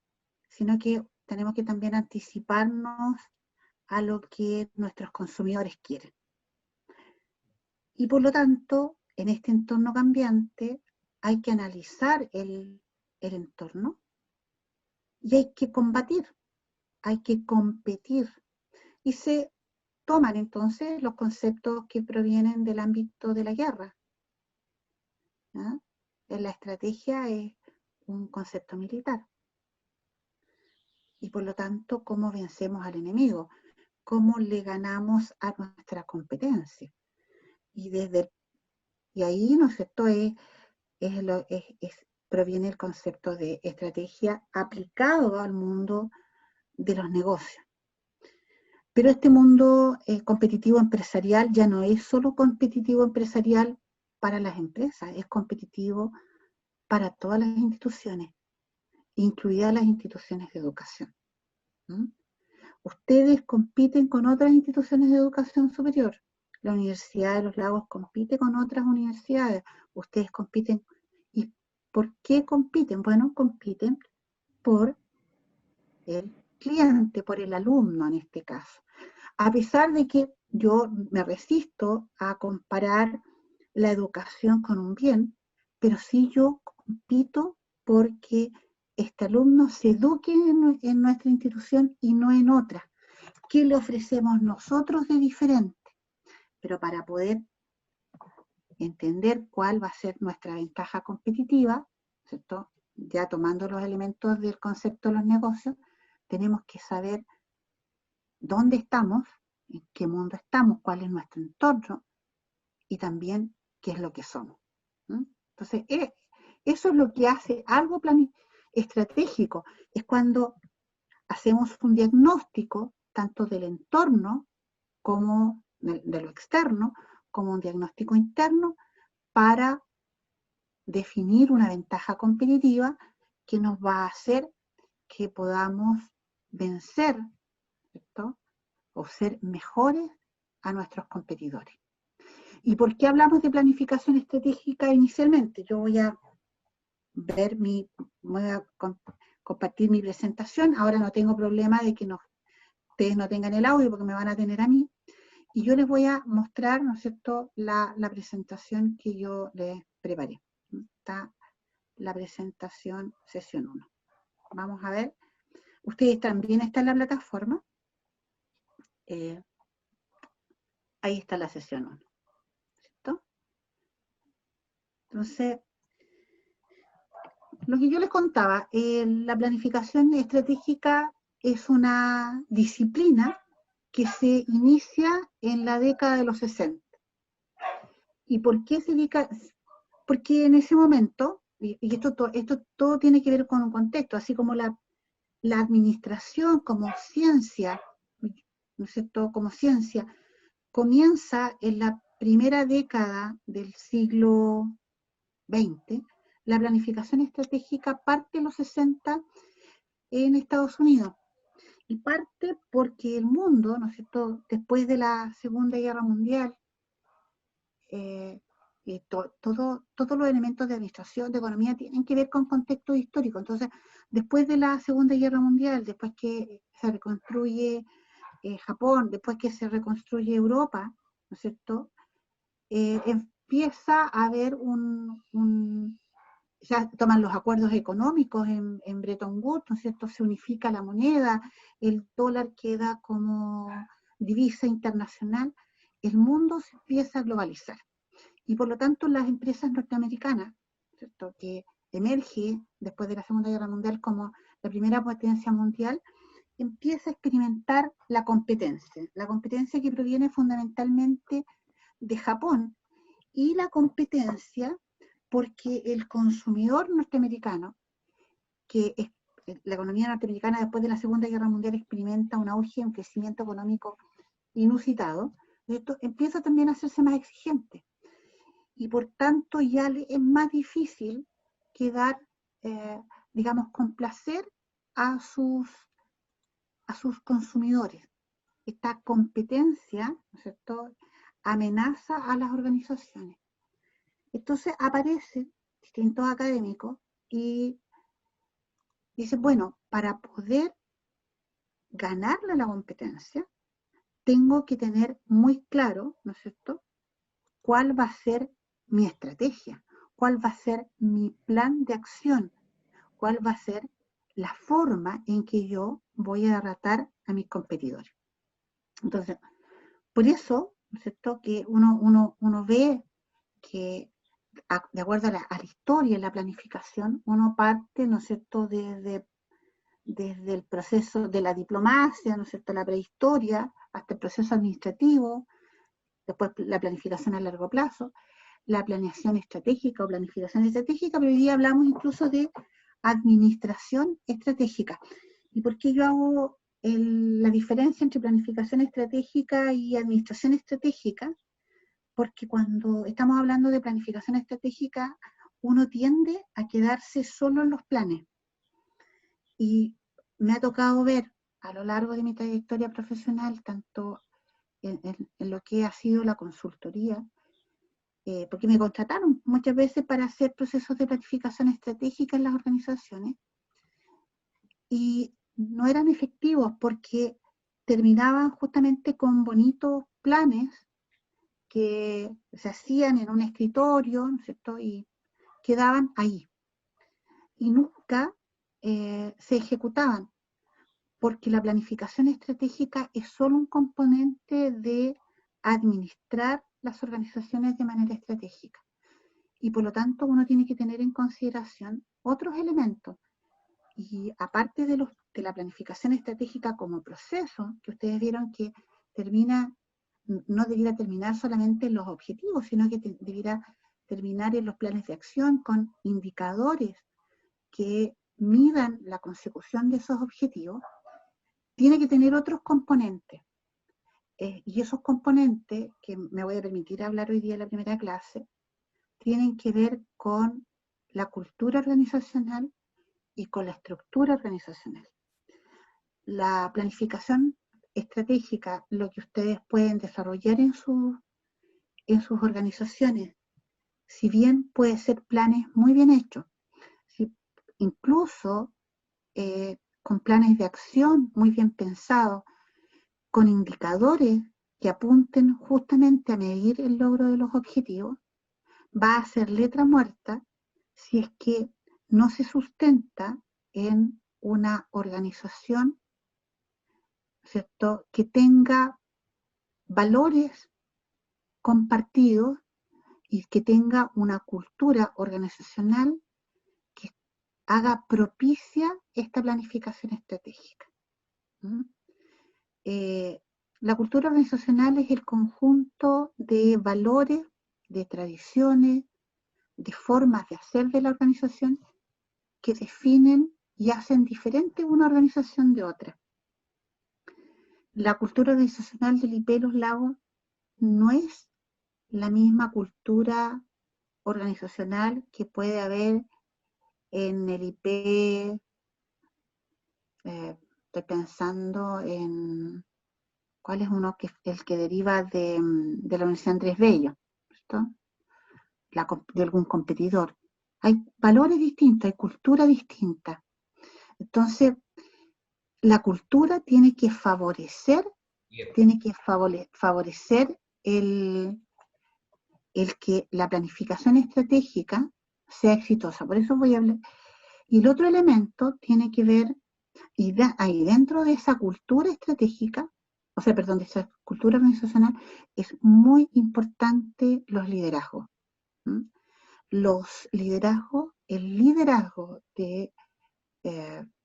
sino que tenemos que también anticiparnos a lo que nuestros consumidores quieren. Y por lo tanto, en este entorno cambiante, hay que analizar el entorno y hay que combatir, hay que competir. Y se toman entonces los conceptos que provienen del ámbito de la guerra. ¿Ah? La estrategia es un concepto militar. Y por lo tanto, ¿cómo vencemos al enemigo? ¿Cómo le ganamos a nuestra competencia? Y ahí, ¿no es cierto?, proviene el concepto de estrategia aplicado al mundo de los negocios. Pero este mundo competitivo empresarial ya no es solo competitivo empresarial para las empresas, es competitivo para todas las instituciones, incluidas las instituciones de educación. Ustedes compiten con otras instituciones de educación superior. La Universidad de los Lagos compite con otras universidades. Ustedes compiten. ¿Y por qué compiten? Bueno, compiten por el cliente, por el alumno en este caso. A pesar de que yo me resisto a comparar la educación con un bien, pero sí yo compito porque este alumno se eduque en nuestra institución y no en otra. ¿Qué le ofrecemos nosotros de diferente? Pero para poder entender cuál va a ser nuestra ventaja competitiva, ¿cierto?, ya tomando los elementos del concepto de los negocios, tenemos que saber dónde estamos, en qué mundo estamos, cuál es nuestro entorno y también qué es lo que somos. Entonces, eso es lo que hace algo estratégico, es cuando hacemos un diagnóstico tanto del entorno como de lo externo, como un diagnóstico interno para definir una ventaja competitiva que nos va a hacer que podamos vencer, ¿cierto? O ser mejores a nuestros competidores. ¿Y por qué hablamos de planificación estratégica inicialmente? Yo voy a compartir mi presentación. Ahora no tengo problema de que ustedes no tengan el audio porque me van a tener a mí. Y yo les voy a mostrar, ¿no es cierto?, la presentación que yo les preparé. Está la presentación sesión 1. Vamos a ver. Ustedes también están en la plataforma. Ahí está la sesión 1. ¿Cierto? Entonces, lo que yo les contaba, la planificación estratégica es una disciplina que se inicia en la década de los 60. ¿Y por qué se dedica? Porque en ese momento, y esto todo tiene que ver con un contexto, así como la administración como ciencia, ¿no es cierto?, como ciencia, comienza en la primera década del siglo XX, la planificación estratégica parte en los 60 en Estados Unidos. Y parte porque el mundo, ¿no es cierto?, después de la Segunda Guerra Mundial, todos los elementos de administración, de economía, tienen que ver con contexto histórico. Entonces, después de la Segunda Guerra Mundial, después que se reconstruye Japón, después que se reconstruye Europa, ¿no es cierto?, empieza a haber ya toman los acuerdos económicos en Bretton Woods, ¿no es cierto?, se unifica la moneda, el dólar queda como divisa internacional, el mundo se empieza a globalizar. Y por lo tanto las empresas norteamericanas, ¿cierto?, que emerge después de la Segunda Guerra Mundial como la primera potencia mundial, empieza a experimentar la competencia que proviene fundamentalmente de Japón, y la competencia porque el consumidor norteamericano, la economía norteamericana después de la Segunda Guerra Mundial experimenta un auge, un crecimiento económico inusitado, esto empieza también a hacerse más exigente. Y por tanto ya es más difícil quedar, digamos, complacer a sus consumidores. Esta competencia, ¿no es cierto?, amenaza a las organizaciones. Entonces aparecen distintos académicos y dicen, bueno, para poder ganarle a la competencia, tengo que tener muy claro, ¿no es cierto?, cuál va a ser mi estrategia, cuál va a ser mi plan de acción, cuál va a ser la forma en que yo voy a tratar a mis competidores. Entonces, por eso, ¿no es cierto?, que uno ve que de acuerdo a la historia y la planificación, uno parte, ¿no es cierto?, desde el proceso de la diplomacia, ¿no es cierto?, la prehistoria, hasta el proceso administrativo, después la planificación a largo plazo, la planeación estratégica o planificación estratégica, pero hoy día hablamos incluso de administración estratégica. ¿Y por qué yo hago la diferencia entre planificación estratégica y administración estratégica? Porque cuando estamos hablando de planificación estratégica, uno tiende a quedarse solo en los planes. Y me ha tocado ver a lo largo de mi trayectoria profesional, tanto en lo que ha sido la consultoría, porque me contrataron muchas veces para hacer procesos de planificación estratégica en las organizaciones, y no eran efectivos porque terminaban justamente con bonitos planes que se hacían en un escritorio, ¿no es cierto?, y quedaban ahí. Y nunca se ejecutaban, porque la planificación estratégica es solo un componente de administrar las organizaciones de manera estratégica. Y por lo tanto uno tiene que tener en consideración otros elementos. Y aparte de la planificación estratégica como proceso, que ustedes vieron que no debiera terminar solamente en los objetivos, sino que debiera terminar en los planes de acción con indicadores que midan la consecución de esos objetivos, tiene que tener otros componentes. Y esos componentes, que me voy a permitir hablar hoy día en la primera clase, tienen que ver con la cultura organizacional y con la estructura organizacional. La planificación estratégica, lo que ustedes pueden desarrollar en sus organizaciones, si bien puede ser planes muy bien hechos, incluso con planes de acción muy bien pensados, con indicadores que apunten justamente a medir el logro de los objetivos, va a ser letra muerta si es que no se sustenta en una organización, ¿cierto?, que tenga valores compartidos y que tenga una cultura organizacional que haga propicia esta planificación estratégica. La cultura organizacional es el conjunto de valores, de tradiciones, de formas de hacer de la organización que definen y hacen diferente una organización de otra. La cultura organizacional del IP Los Lagos no es la misma cultura organizacional que puede haber en el IP, estoy pensando en cuál es uno que el que deriva de la Universidad Andrés Bello, ¿cierto? De algún competidor. Hay valores distintos, hay cultura distinta. Entonces, la cultura tiene que favorecer el que la planificación estratégica sea exitosa. Por eso voy a hablar. Y el otro elemento tiene que ver, ahí dentro de esa cultura estratégica, de esa cultura organizacional, es muy importante los liderazgos. Los liderazgos, el liderazgo del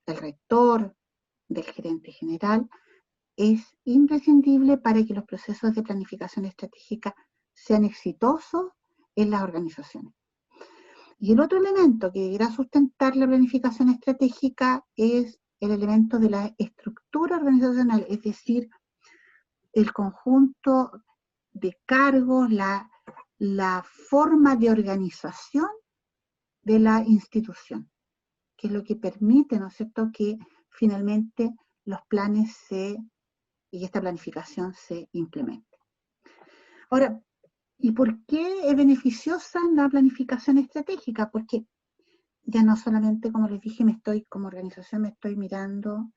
rector, del gerente general, es imprescindible para que los procesos de planificación estratégica sean exitosos en las organizaciones. Y el otro elemento que deberá sustentar la planificación estratégica es el elemento de la estructura organizacional, es decir, el conjunto de cargos, la forma de organización de la institución, que es lo que permite, ¿no es cierto?, que finalmente los planes y esta planificación se implemente. Ahora, ¿y por qué es beneficiosa la planificación estratégica? Porque ya no solamente, como les dije, como organización me estoy mirando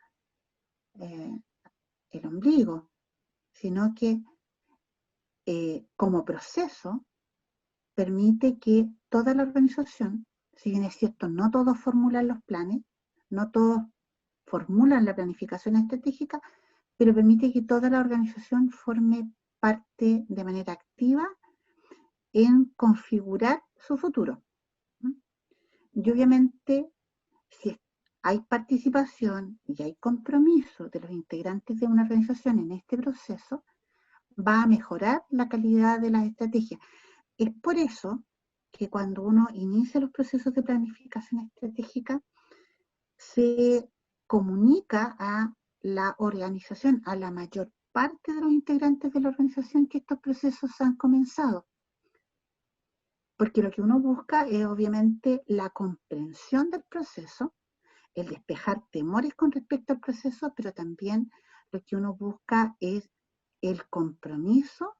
el ombligo, sino que como proceso permite que toda la organización, si bien es cierto, no todos formulan los planes, no todos formulan la planificación estratégica, pero permite que toda la organización forme parte de manera activa en configurar su futuro. Y obviamente, si hay participación y hay compromiso de los integrantes de una organización en este proceso, va a mejorar la calidad de las estrategias. Es por eso que cuando uno inicia los procesos de planificación estratégica, se comunica a la organización, a la mayor parte de los integrantes de la organización, que estos procesos han comenzado. Porque lo que uno busca es obviamente la comprensión del proceso, el despejar temores con respecto al proceso, pero también lo que uno busca es el compromiso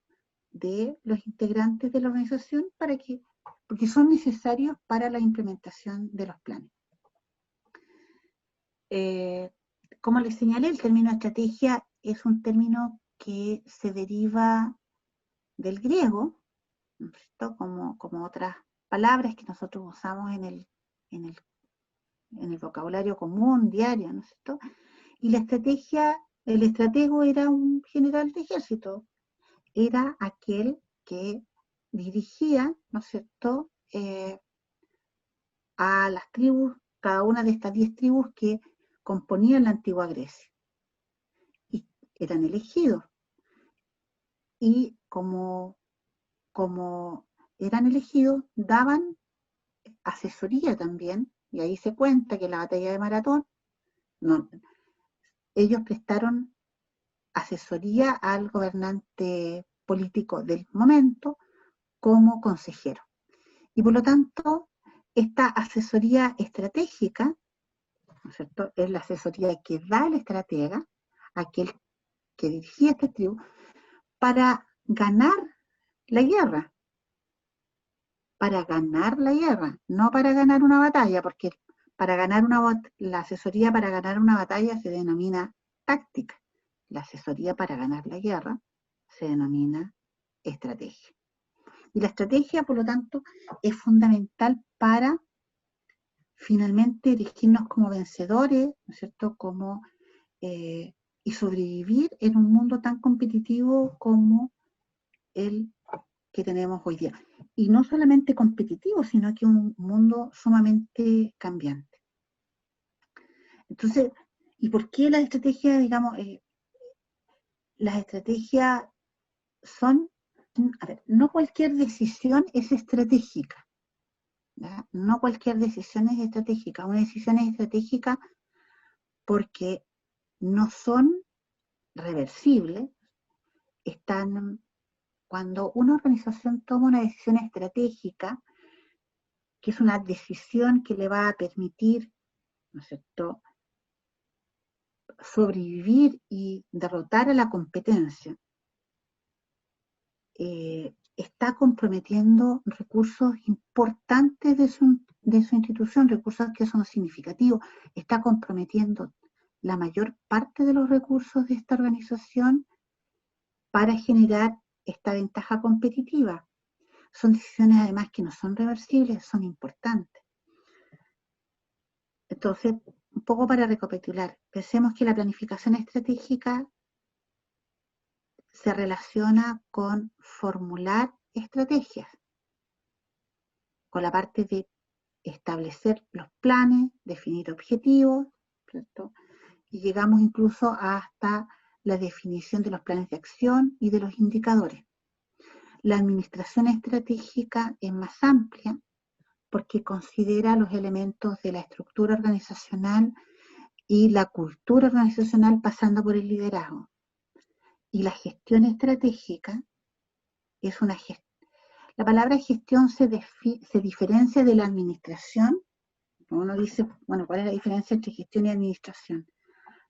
de los integrantes de la organización porque son necesarios para la implementación de los planes. Como les señalé, el término estrategia es un término que se deriva del griego, ¿no? Como otras palabras que nosotros usamos en el vocabulario común, diario, ¿no es cierto? Y la estrategia, el estratego era un general de ejército, era aquel que dirigía, ¿no es cierto?, a las tribus, cada una de estas 10 tribus que componían la antigua Grecia. Y eran elegidos. Y como eran elegidos, daban asesoría también, y ahí se cuenta que en la batalla de Maratón, ellos prestaron asesoría al gobernante político del momento como consejero. Y por lo tanto, esta asesoría estratégica ¿no es cierto? Es la asesoría que da el estratega, aquel que dirigía esta tribu, para ganar la guerra. Para ganar la guerra, no para ganar una batalla, porque la asesoría para ganar una batalla se denomina táctica. La asesoría para ganar la guerra se denomina estrategia. Y la estrategia, por lo tanto, es fundamental para finalmente erigirnos como vencedores, ¿no es cierto?, y sobrevivir en un mundo tan competitivo como el que tenemos hoy día. Y no solamente competitivo, sino que un mundo sumamente cambiante. Entonces, ¿y por qué las estrategias, digamos, las estrategias son, a ver, no cualquier decisión es estratégica, ¿ya? No cualquier decisión es estratégica. Una decisión es estratégica porque no son reversibles, cuando una organización toma una decisión estratégica, que es una decisión que le va a permitir, ¿no es cierto?, sobrevivir y derrotar a la competencia, está comprometiendo recursos importantes de su institución, recursos que son significativos, está comprometiendo la mayor parte de los recursos de esta organización para generar esta ventaja competitiva. Son decisiones además que no son reversibles, son importantes. Entonces, un poco para recapitular, pensemos que la planificación estratégica se relaciona con formular estrategias, con la parte de establecer los planes, definir objetivos, ¿cierto? Y llegamos incluso hasta la definición de los planes de acción y de los indicadores. La administración estratégica es más amplia porque considera los elementos de la estructura organizacional y la cultura organizacional pasando por el liderazgo. Y la gestión estratégica es una gestión. La palabra gestión se diferencia de la administración. Uno dice, bueno, ¿cuál es la diferencia entre gestión y administración?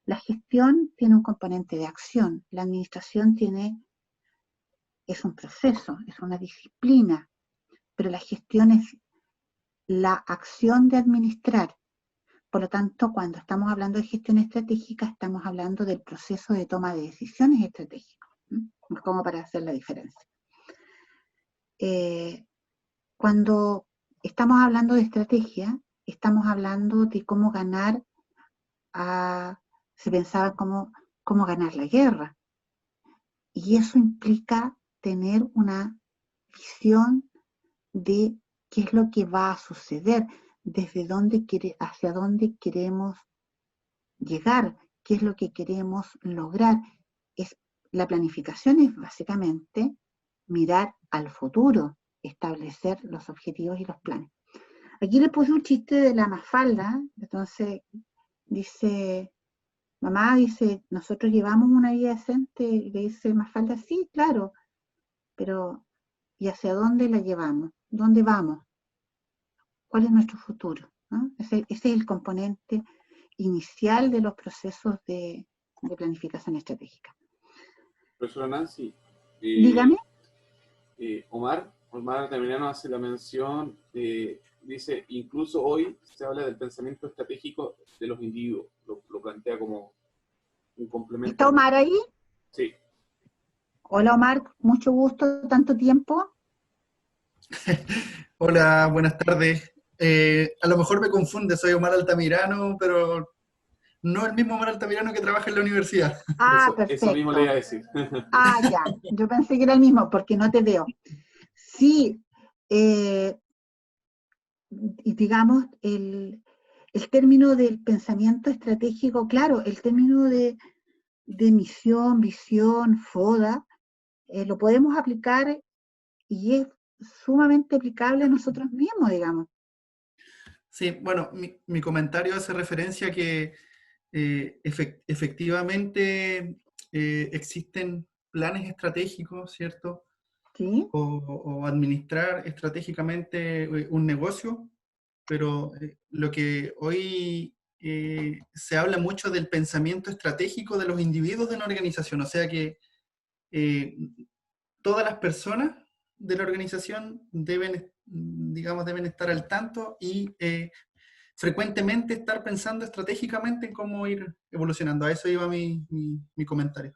La gestión tiene un componente de acción. La administración es un proceso, es una disciplina. Pero la gestión es la acción de administrar. Por lo tanto, cuando estamos hablando de gestión estratégica, estamos hablando del proceso de toma de decisiones estratégicas, como para hacer la diferencia. Cuando estamos hablando de estrategia, estamos hablando de cómo ganar, se pensaba cómo ganar la guerra. Y eso implica tener una visión de qué es lo que va a suceder, hacia dónde queremos llegar, qué es lo que queremos lograr. La planificación es básicamente mirar al futuro, establecer los objetivos y los planes. Aquí le puse un chiste de la Mafalda, entonces dice, mamá dice, nosotros llevamos una vida decente, y le dice Mafalda, sí, claro, pero ¿y hacia dónde la llevamos? ¿Dónde vamos? ¿Cuál es nuestro futuro? ¿No? Ese es el componente inicial de los procesos de planificación estratégica. Profesora Nancy, dígame. Omar Altamirano hace la mención, dice, incluso hoy se habla del pensamiento estratégico de los individuos, lo plantea como un complemento. ¿Está Omar ahí? Sí. Hola Omar, mucho gusto, tanto tiempo. Hola, buenas tardes. A lo mejor me confunde, soy Omar Altamirano, pero no el mismo Omar Altamirano que trabaja en la universidad. Ah, perfecto. Eso mismo le iba a decir. Ah, ya, yo pensé que era el mismo, porque no te veo. Sí, y digamos, el término del pensamiento estratégico, claro, el término de misión, visión, FODA, lo podemos aplicar y es sumamente aplicable a nosotros mismos, digamos. Sí, bueno, mi comentario hace referencia a que efectivamente existen planes estratégicos, ¿cierto? ¿Sí? O administrar estratégicamente un negocio, pero lo que hoy se habla mucho del pensamiento estratégico de los individuos de una organización, o sea que todas las personas de la organización deben, digamos, deben estar al tanto y frecuentemente estar pensando estratégicamente en cómo ir evolucionando. A eso iba mi comentario.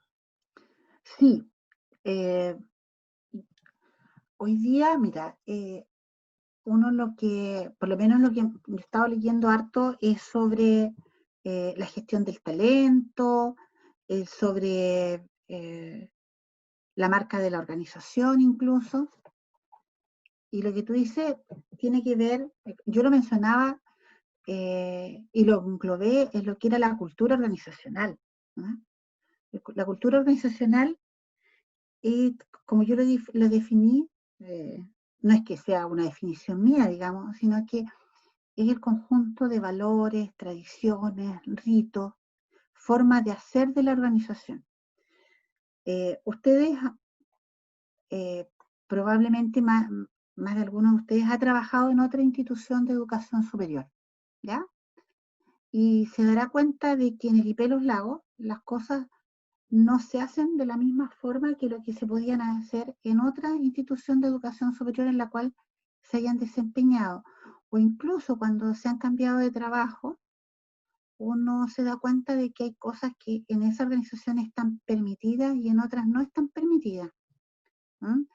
Sí. Hoy día, mira, uno lo que, por lo menos lo que he estado leyendo harto es sobre la gestión del talento, sobre la marca de la organización incluso. Y lo que tú dices tiene que ver, yo lo mencionaba y lo englobé en lo que era la cultura organizacional, ¿no? La cultura organizacional, como yo lo definí, no es que sea una definición mía, digamos, sino que es el conjunto de valores, tradiciones, ritos, formas de hacer de la organización. Ustedes, probablemente más de algunos de ustedes ha trabajado en otra institución de educación superior, ¿ya? Y se dará cuenta de que en el IP Los Lagos las cosas no se hacen de la misma forma que lo que se podían hacer en otra institución de educación superior en la cual se hayan desempeñado. O incluso cuando se han cambiado de trabajo, uno se da cuenta de que hay cosas que en esa organización están permitidas y en otras no están permitidas, ¿no?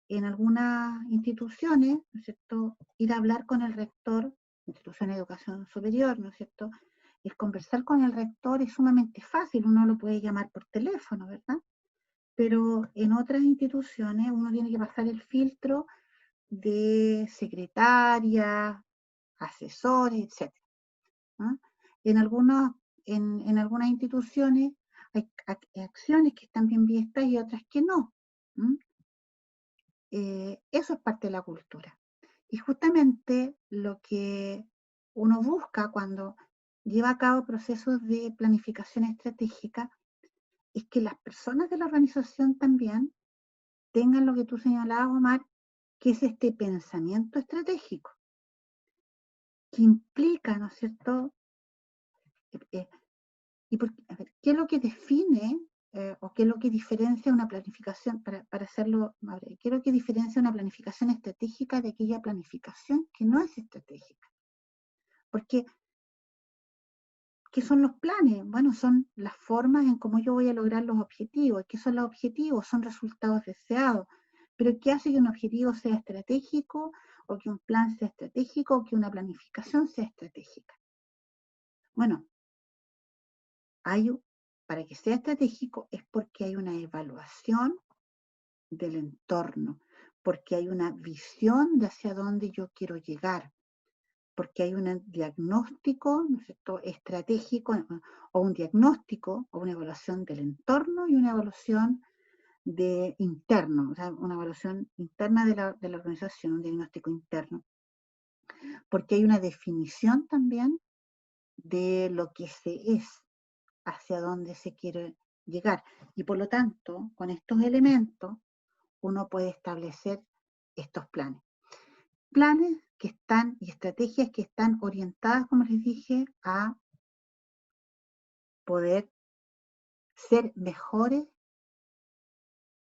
En algunas instituciones, ¿no es cierto?, ir a hablar con el rector, institución de educación superior, ¿no es cierto?, el conversar con el rector es sumamente fácil, uno lo puede llamar por teléfono, ¿verdad? Pero en otras instituciones uno tiene que pasar el filtro de secretaria, asesores, etc. ¿no? En algunas instituciones hay acciones que están bien vistas y otras que no. Eso es parte de la cultura. Y justamente lo que uno busca cuando lleva a cabo procesos de planificación estratégica es que las personas de la organización también tengan lo que tú señalabas, Omar, que es este pensamiento estratégico, que implica, ¿no es cierto? ¿Qué es lo que define o qué es lo que diferencia una planificación, para hacerlo más breve, qué es lo que diferencia una planificación estratégica de aquella planificación que no es estratégica? Porque, ¿qué son los planes? Bueno, son las formas en cómo yo voy a lograr los objetivos. ¿Qué son los objetivos? Son resultados deseados. Pero ¿qué hace que un objetivo sea estratégico, o que un plan sea estratégico, o que una planificación sea estratégica? Bueno, para que sea estratégico es porque hay una evaluación del entorno, porque hay una visión de hacia dónde yo quiero llegar, porque hay un diagnóstico, ¿no es cierto?, estratégico, o un diagnóstico, o una evaluación del entorno y una evaluación interno, o sea, una evaluación interna de la organización, un diagnóstico interno, porque hay una definición también de lo que se es, hacia dónde se quiere llegar. Y por lo tanto, con estos elementos, uno puede establecer estos planes. Planes que están, y estrategias que están orientadas, como les dije, a poder ser mejores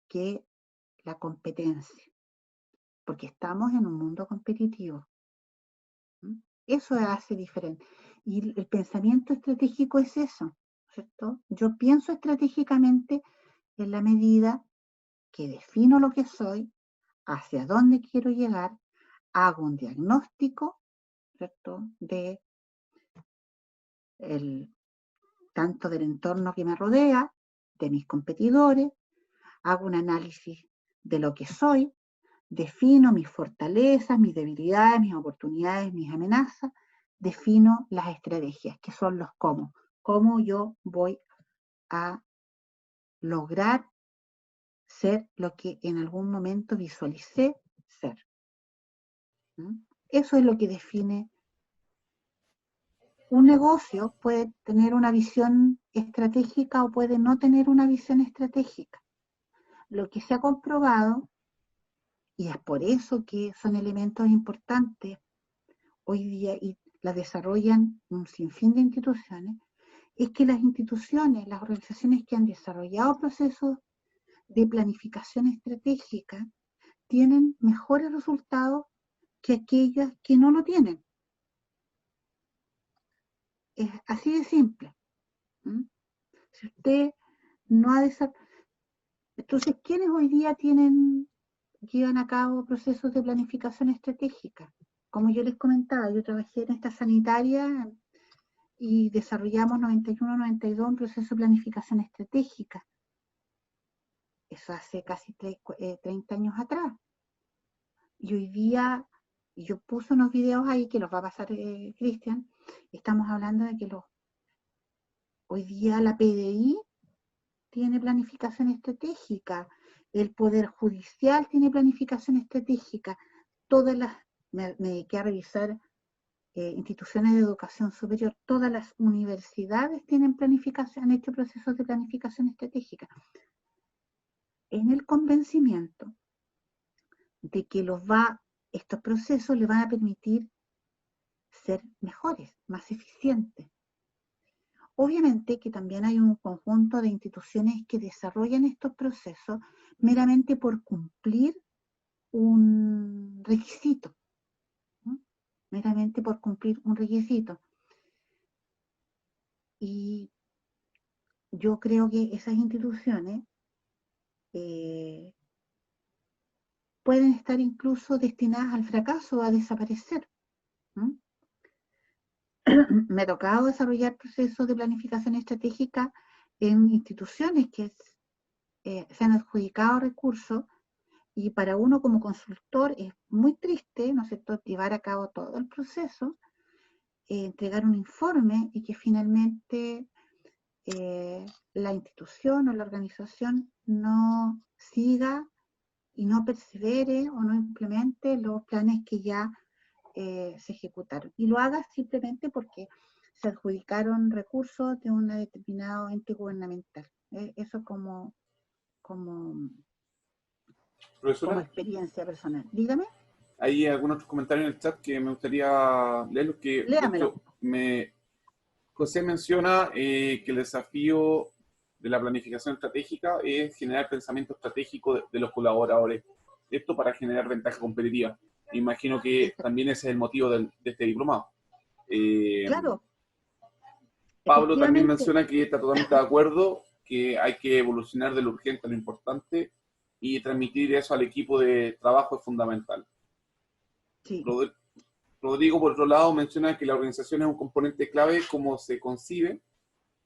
que la competencia, porque estamos en un mundo competitivo. Eso hace diferente. Y el pensamiento estratégico es eso, ¿cierto? Yo pienso estratégicamente en la medida que defino lo que soy, hacia dónde quiero llegar, hago un diagnóstico, ¿cierto?, tanto del entorno que me rodea, de mis competidores, hago un análisis de lo que soy, defino mis fortalezas, mis debilidades, mis oportunidades, mis amenazas, defino las estrategias, que son los cómo yo voy a lograr ser lo que en algún momento visualicé ser. Eso es lo que define. Un negocio puede tener una visión estratégica o puede no tener una visión estratégica. Lo que se ha comprobado, y es por eso que son elementos importantes hoy día, y la desarrollan un sinfín de instituciones, es que las instituciones, las organizaciones que han desarrollado procesos de planificación estratégica tienen mejores resultados que aquellas que no lo tienen. Es así de simple. Si usted no ha desarrollado... Entonces, ¿quiénes hoy día llevan a cabo procesos de planificación estratégica? Como yo les comentaba, yo trabajé en esta sanitaria y desarrollamos 91-92 un proceso de planificación estratégica. Eso hace casi 30 años atrás. Y hoy día, yo puse unos videos ahí que los va a pasar Cristian, estamos hablando de que hoy día la PDI tiene planificación estratégica, el Poder Judicial tiene planificación estratégica, me dediqué a revisar instituciones de educación superior, todas las universidades tienen planificación, han hecho procesos de planificación estratégica, en el convencimiento de que estos procesos le van a permitir ser mejores, más eficientes. Obviamente que también hay un conjunto de instituciones que desarrollan estos procesos meramente por cumplir un requisito, ¿no? Meramente por cumplir un requisito. Y yo creo que esas instituciones pueden estar incluso destinadas al fracaso o a desaparecer, ¿no? Me ha tocado desarrollar procesos de planificación estratégica en instituciones que se han adjudicado recursos y para uno como consultor es muy triste, ¿no es cierto?, llevar a cabo todo el proceso, entregar un informe y que finalmente la institución o la organización no siga y no persevere o no implemente los planes que ya se ejecutaron. Y lo haga simplemente porque se adjudicaron recursos de un determinado ente gubernamental. Eso como experiencia personal. Dígame. Hay algunos otros comentarios en el chat que me gustaría leerlos. Léamelo. José menciona que el desafío de la planificación estratégica es generar pensamiento estratégico de los colaboradores. Esto para generar ventaja competitiva. Me imagino que también ese es el motivo de este diplomado. Claro. Pablo también menciona que está totalmente de acuerdo, que hay que evolucionar de lo urgente a lo importante y transmitir eso al equipo de trabajo es fundamental. Sí. Rodrigo, por otro lado, menciona que la organización es un componente clave como se concibe.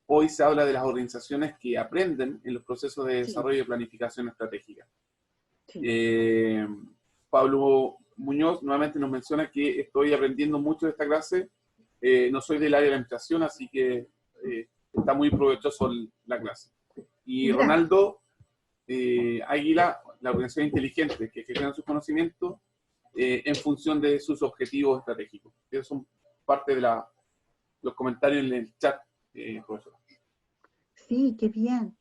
Hoy se habla de las organizaciones que aprenden en los procesos de desarrollo y planificación estratégica. Sí. Pablo Muñoz nuevamente nos menciona que estoy aprendiendo mucho de esta clase. No soy del área de la administración, así que está muy provechoso la clase. Y Gracias. Ronaldo Águila, la organización inteligente que gestiona sus conocimientos en función de sus objetivos estratégicos. Esos son parte de los comentarios en el chat, profesor. Sí, qué bien.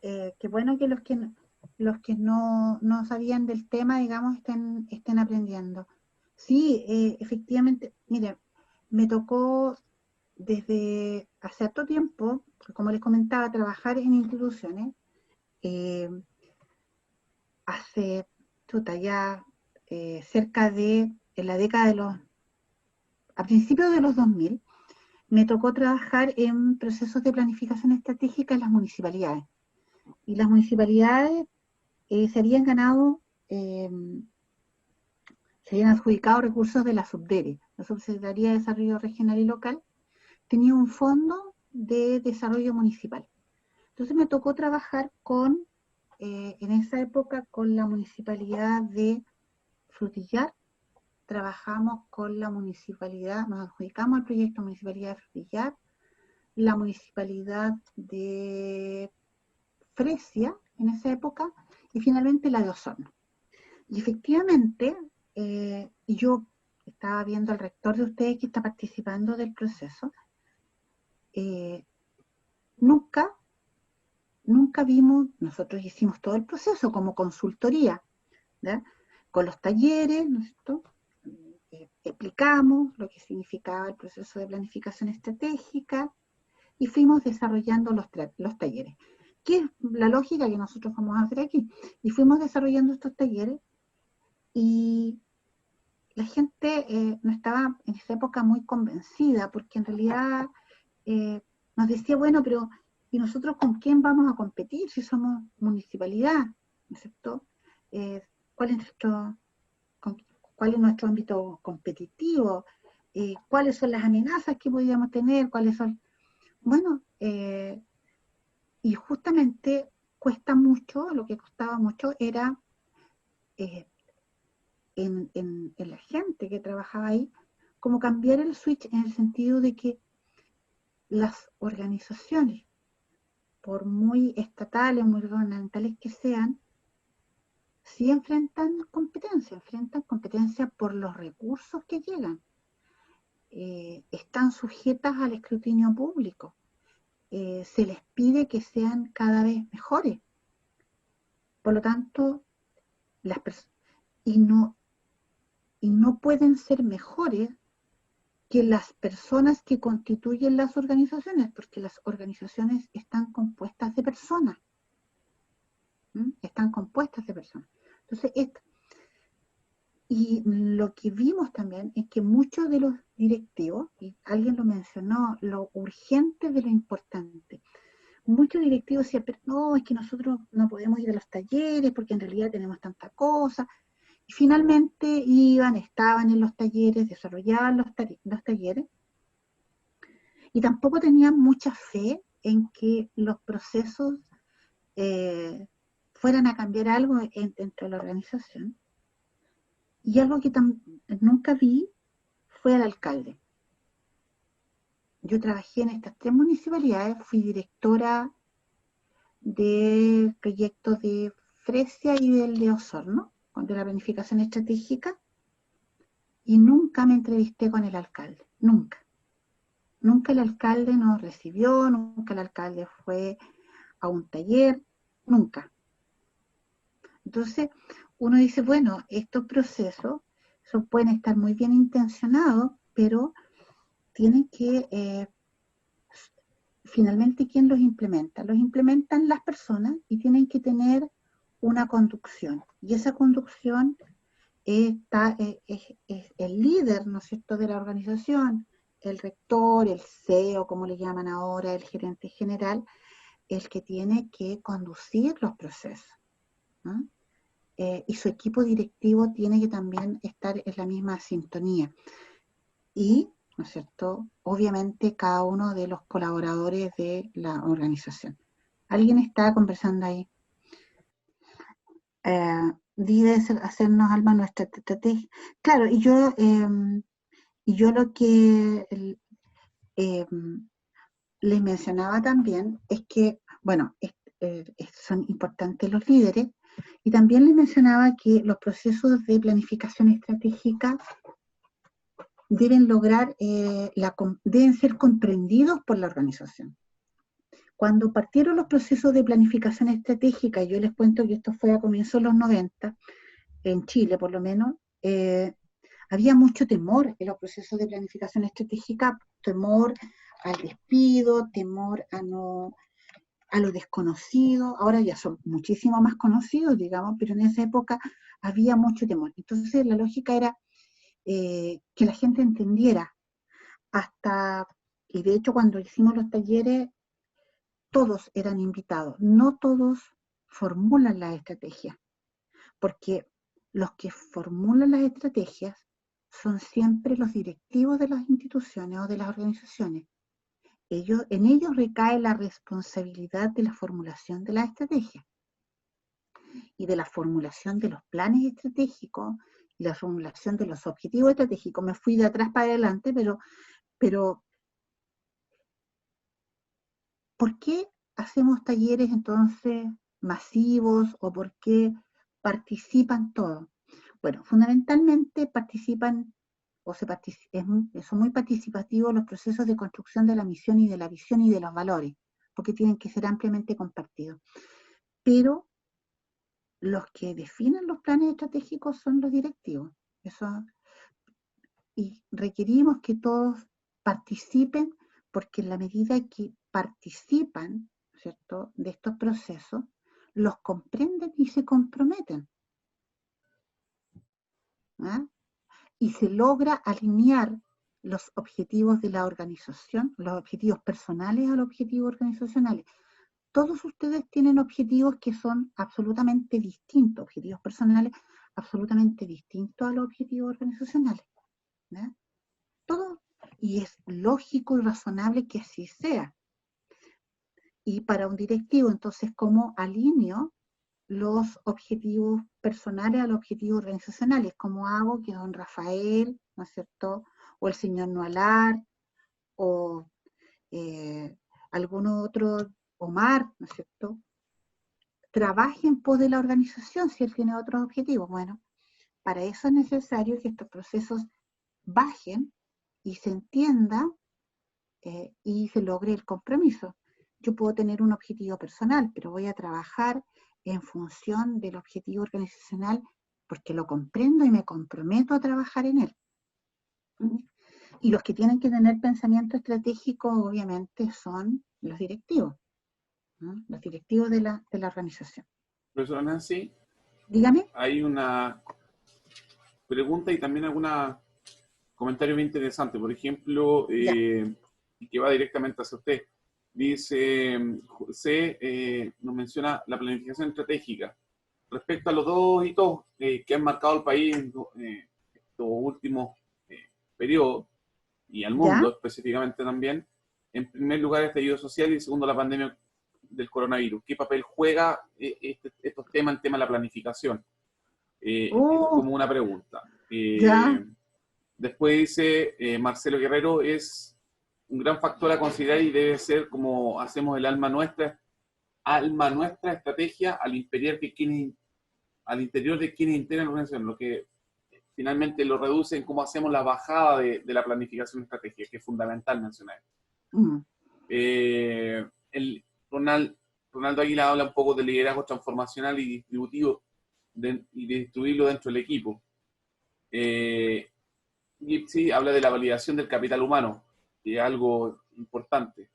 Qué bueno que los que no sabían del tema, digamos, estén aprendiendo. Sí, efectivamente, mire, me tocó desde hace harto tiempo, como les comentaba, trabajar en instituciones. Hace ya cerca de en la década a principios de los 2000, me tocó trabajar en procesos de planificación estratégica en las municipalidades. Y las municipalidades se habían adjudicado recursos de la SUBDERE, la Subsecretaría de Desarrollo Regional y Local, tenía un fondo de desarrollo municipal. Entonces me tocó trabajar en esa época con la municipalidad de Frutillar. Trabajamos con la municipalidad, nos adjudicamos el proyecto Municipalidad de Frutillar, la municipalidad de Fresia en esa época y finalmente la de Osorno. Y efectivamente, yo estaba viendo al rector de ustedes que está participando del proceso. Nunca vimos, nosotros hicimos todo el proceso como consultoría, ¿verdad? Con los talleres, ¿no es cierto? explicamos lo que significaba el proceso de planificación estratégica y fuimos desarrollando los talleres. ¿Qué es la lógica que nosotros vamos a hacer aquí? Y fuimos desarrollando estos talleres y la gente no estaba en esa época muy convencida, porque en realidad nos decía, bueno, pero ¿y nosotros con quién vamos a competir si somos municipalidad? ¿No es cierto? ¿Cuál es nuestro ámbito competitivo? ¿Cuáles son las amenazas que podríamos tener? ¿Cuáles son? Bueno, y justamente cuesta mucho, lo que costaba mucho era en la gente que trabajaba ahí, como cambiar el switch en el sentido de que las organizaciones, por muy estatales, muy gubernamentales que sean, sí enfrentan competencia por los recursos que llegan. Están sujetas al escrutinio público. Se les pide que sean cada vez mejores. Por lo tanto, y no pueden ser mejores que las personas que constituyen las organizaciones, porque las organizaciones están compuestas de personas. Están compuestas de personas. Entonces, y lo que vimos también es que muchos de los directivos, y alguien lo mencionó, lo urgente de lo importante, muchos directivos decían, pero no, es que nosotros no podemos ir a los talleres porque en realidad tenemos tanta cosa. Y finalmente estaban en los talleres, desarrollaban los talleres, y tampoco tenían mucha fe en que los procesos fueran a cambiar algo dentro de la organización. Y algo que nunca vi fue al alcalde. Yo trabajé en estas 3 municipalidades, fui directora de proyectos de Fresia y del de Osorno, de la planificación estratégica, y nunca me entrevisté con el alcalde, nunca. Nunca el alcalde nos recibió, nunca el alcalde fue a un taller, nunca. Entonces, uno dice, bueno, estos procesos pueden estar muy bien intencionados, pero tienen que, finalmente, ¿quién los implementa? Los implementan las personas y tienen que tener una conducción. Y esa conducción es el líder, ¿no es cierto?, de la organización, el rector, el CEO, como le llaman ahora, el gerente general, el que tiene que conducir los procesos, ¿no? Y su equipo directivo tiene que también estar en la misma sintonía. Y, ¿no es cierto?, obviamente cada uno de los colaboradores de la organización. ¿Alguien está conversando ahí? Debe hacernos, Alma, nuestra estrategia. Claro, y yo lo que les mencionaba también es que, bueno, son importantes los líderes, y también les mencionaba que los procesos de planificación estratégica deben deben ser comprendidos por la organización. Cuando partieron los procesos de planificación estratégica, y yo les cuento que esto fue a comienzos de los 90, en Chile por lo menos, había mucho temor en los procesos de planificación estratégica, temor al despido, temor a lo desconocido. Ahora ya son muchísimo más conocidos, digamos, pero en esa época había mucho temor. Entonces la lógica era que la gente entendiera, y de hecho cuando hicimos los talleres, todos eran invitados, no todos formulan las estrategias, porque los que formulan las estrategias son siempre los directivos de las instituciones o de las organizaciones. En ellos recae la responsabilidad de la formulación de la estrategia y de la formulación de los planes estratégicos y la formulación de los objetivos estratégicos. Me fui de atrás para adelante, pero ¿por qué hacemos talleres entonces masivos o por qué participan todos? Bueno, fundamentalmente participan son muy participativos los procesos de construcción de la misión y de la visión y de los valores, porque tienen que ser ampliamente compartidos. Pero los que definen los planes estratégicos son los directivos. y requerimos que todos participen, porque en la medida que participan, ¿cierto?, de estos procesos, los comprenden y se comprometen. ¿Ah? Y se logra alinear los objetivos de la organización, los objetivos personales a los objetivos organizacionales. Todos ustedes tienen objetivos que son absolutamente distintos, objetivos personales absolutamente distintos a los objetivos organizacionales. ¿Ya? Todo, y es lógico y razonable que así sea. Y para un directivo, entonces, ¿cómo alineo los objetivos personales a los objetivos organizacionales? ¿Cómo hago que don Rafael, ¿no es cierto?, o el señor Noalar, o algún otro, Omar, ¿no es cierto?, trabaje en pos de la organización si él tiene otros objetivos? Bueno, para eso es necesario que estos procesos bajen y se entienda y se logre el compromiso. Yo puedo tener un objetivo personal, pero voy a trabajar en función del objetivo organizacional porque lo comprendo y me comprometo a trabajar en él. Y los que tienen que tener pensamiento estratégico, obviamente, son los directivos, ¿no? Los directivos de la organización. Profesora Nancy, dígame. Hay una pregunta y también algún comentario bien interesante. Por ejemplo, y que va directamente hacia usted. Dice, nos menciona la planificación estratégica. Respecto a los dos hitos que han marcado al país en estos últimos periodos, y al mundo específicamente también, en primer lugar el estallido social y en segundo la pandemia del coronavirus. ¿Qué papel juega estos temas, el tema de la planificación? Como una pregunta. Después dice Marcelo Guerrero, es un gran factor a considerar y debe ser como hacemos el alma nuestra estrategia al interior de quienes integran la organización, lo que finalmente lo reduce en cómo hacemos la bajada de la planificación estratégica, que es fundamental mencionar. Ronaldo Águila habla un poco de liderazgo transformacional y distributivo y de distribuirlo dentro del equipo. Gipsy habla de la validación del capital humano, que es algo importante.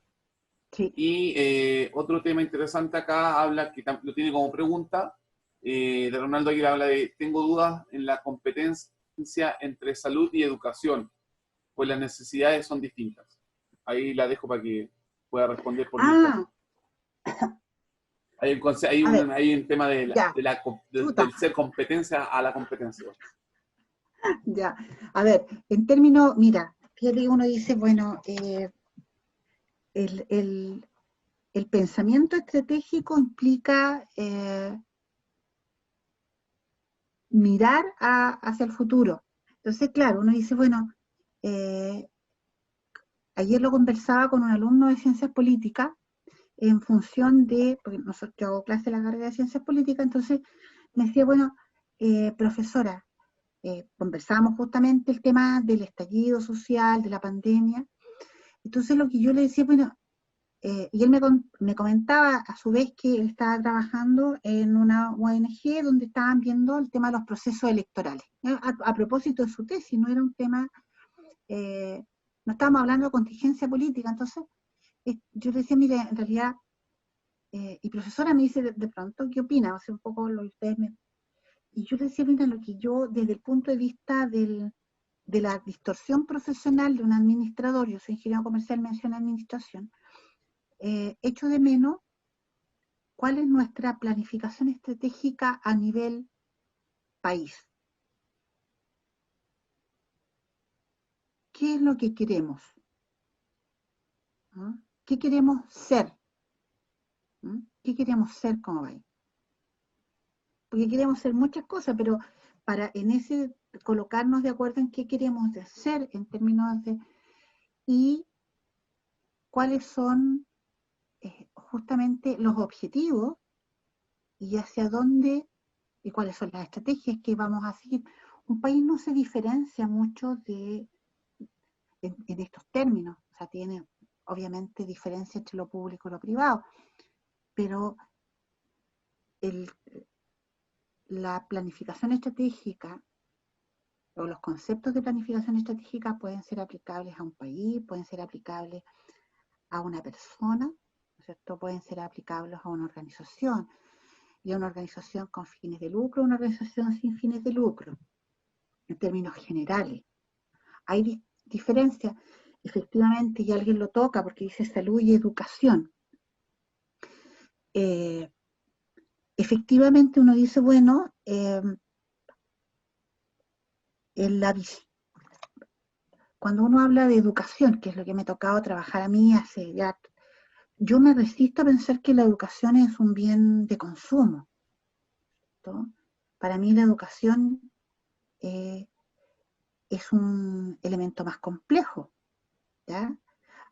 Sí. Y otro tema interesante acá, habla, que lo tiene como pregunta, de Ronaldo Aguilar, habla de: tengo dudas en la competencia entre salud y educación, pues las necesidades son distintas. Ahí la dejo para que pueda responder por mí. Hay un tema del ser competencia a la competencia. Ya, a ver, en términos, mira, fíjate que uno dice, bueno, el pensamiento estratégico implica mirar hacia el futuro. Entonces, claro, uno dice, bueno, ayer lo conversaba con un alumno de Ciencias Políticas en función de, porque yo hago clase de la carrera de Ciencias Políticas, entonces me decía, bueno, profesora, conversábamos justamente el tema del estallido social, de la pandemia. Entonces lo que yo le decía, bueno, y él me comentaba a su vez que él estaba trabajando en una ONG donde estaban viendo el tema de los procesos electorales. A propósito de su tesis, no era un tema, no estábamos hablando de contingencia política. Entonces yo le decía, mire, en realidad, y profesora me dice de pronto, ¿qué opina? O sea, un poco lo que ustedes me... Y yo le decía, mira, lo que yo, desde el punto de vista de la distorsión profesional de un administrador, yo soy ingeniero comercial, menciono administración, echo de menos cuál es nuestra planificación estratégica a nivel país. ¿Qué es lo que queremos? ¿Ah? ¿Qué queremos ser? ¿Ah? ¿Qué queremos ser como país? Porque queremos ser muchas cosas, pero para en ese colocarnos de acuerdo en qué queremos de ser en términos de... y cuáles son justamente los objetivos y hacia dónde y cuáles son las estrategias que vamos a seguir. Un país no se diferencia mucho en estos términos, o sea, tiene obviamente diferencia entre lo público y lo privado, pero la planificación estratégica o los conceptos de planificación estratégica pueden ser aplicables a un país, pueden ser aplicables a una persona, ¿no es cierto? Pueden ser aplicables a una organización, y a una organización con fines de lucro, una organización sin fines de lucro, en términos generales. Hay diferencias, efectivamente, y alguien lo toca porque dice salud y educación. Efectivamente uno dice, bueno, cuando uno habla de educación, que es lo que me ha tocado trabajar a mí hace ya, yo me resisto a pensar que la educación es un bien de consumo, ¿no? Para mí la educación es un elemento más complejo, ¿ya?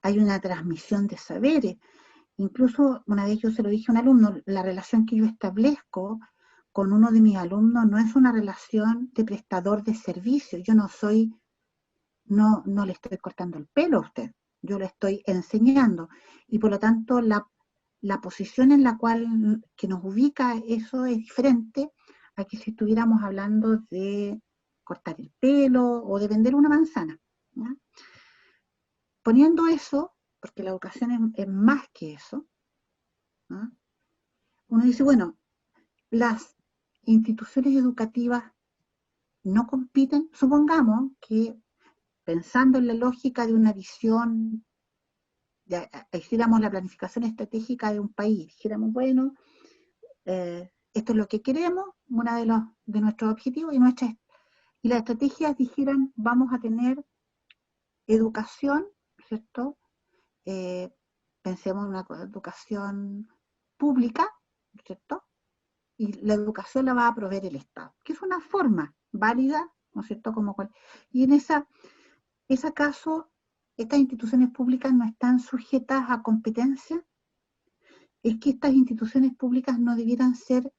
Hay una transmisión de saberes. Incluso una vez yo se lo dije a un alumno, la relación que yo establezco con uno de mis alumnos no es una relación de prestador de servicio. Yo no soy, no le estoy cortando el pelo a usted, yo le estoy enseñando. Y por lo tanto la posición en la cual que nos ubica eso es diferente a que si estuviéramos hablando de cortar el pelo o de vender una manzana, ¿ya? Poniendo eso, porque la educación es más que eso, ¿no? Uno dice, bueno, las instituciones educativas no compiten, supongamos que pensando en la lógica de una visión, hiciéramos la planificación estratégica de un país, dijéramos, bueno, esto es lo que queremos, uno de nuestros objetivos, y las estrategias dijeran, vamos a tener educación, ¿cierto? Pensemos en una educación pública, ¿cierto? Y la educación la va a proveer el Estado, que es una forma válida, ¿no es cierto? Y en ese caso, estas instituciones públicas no están sujetas a competencia. Es que estas instituciones públicas no debieran ser,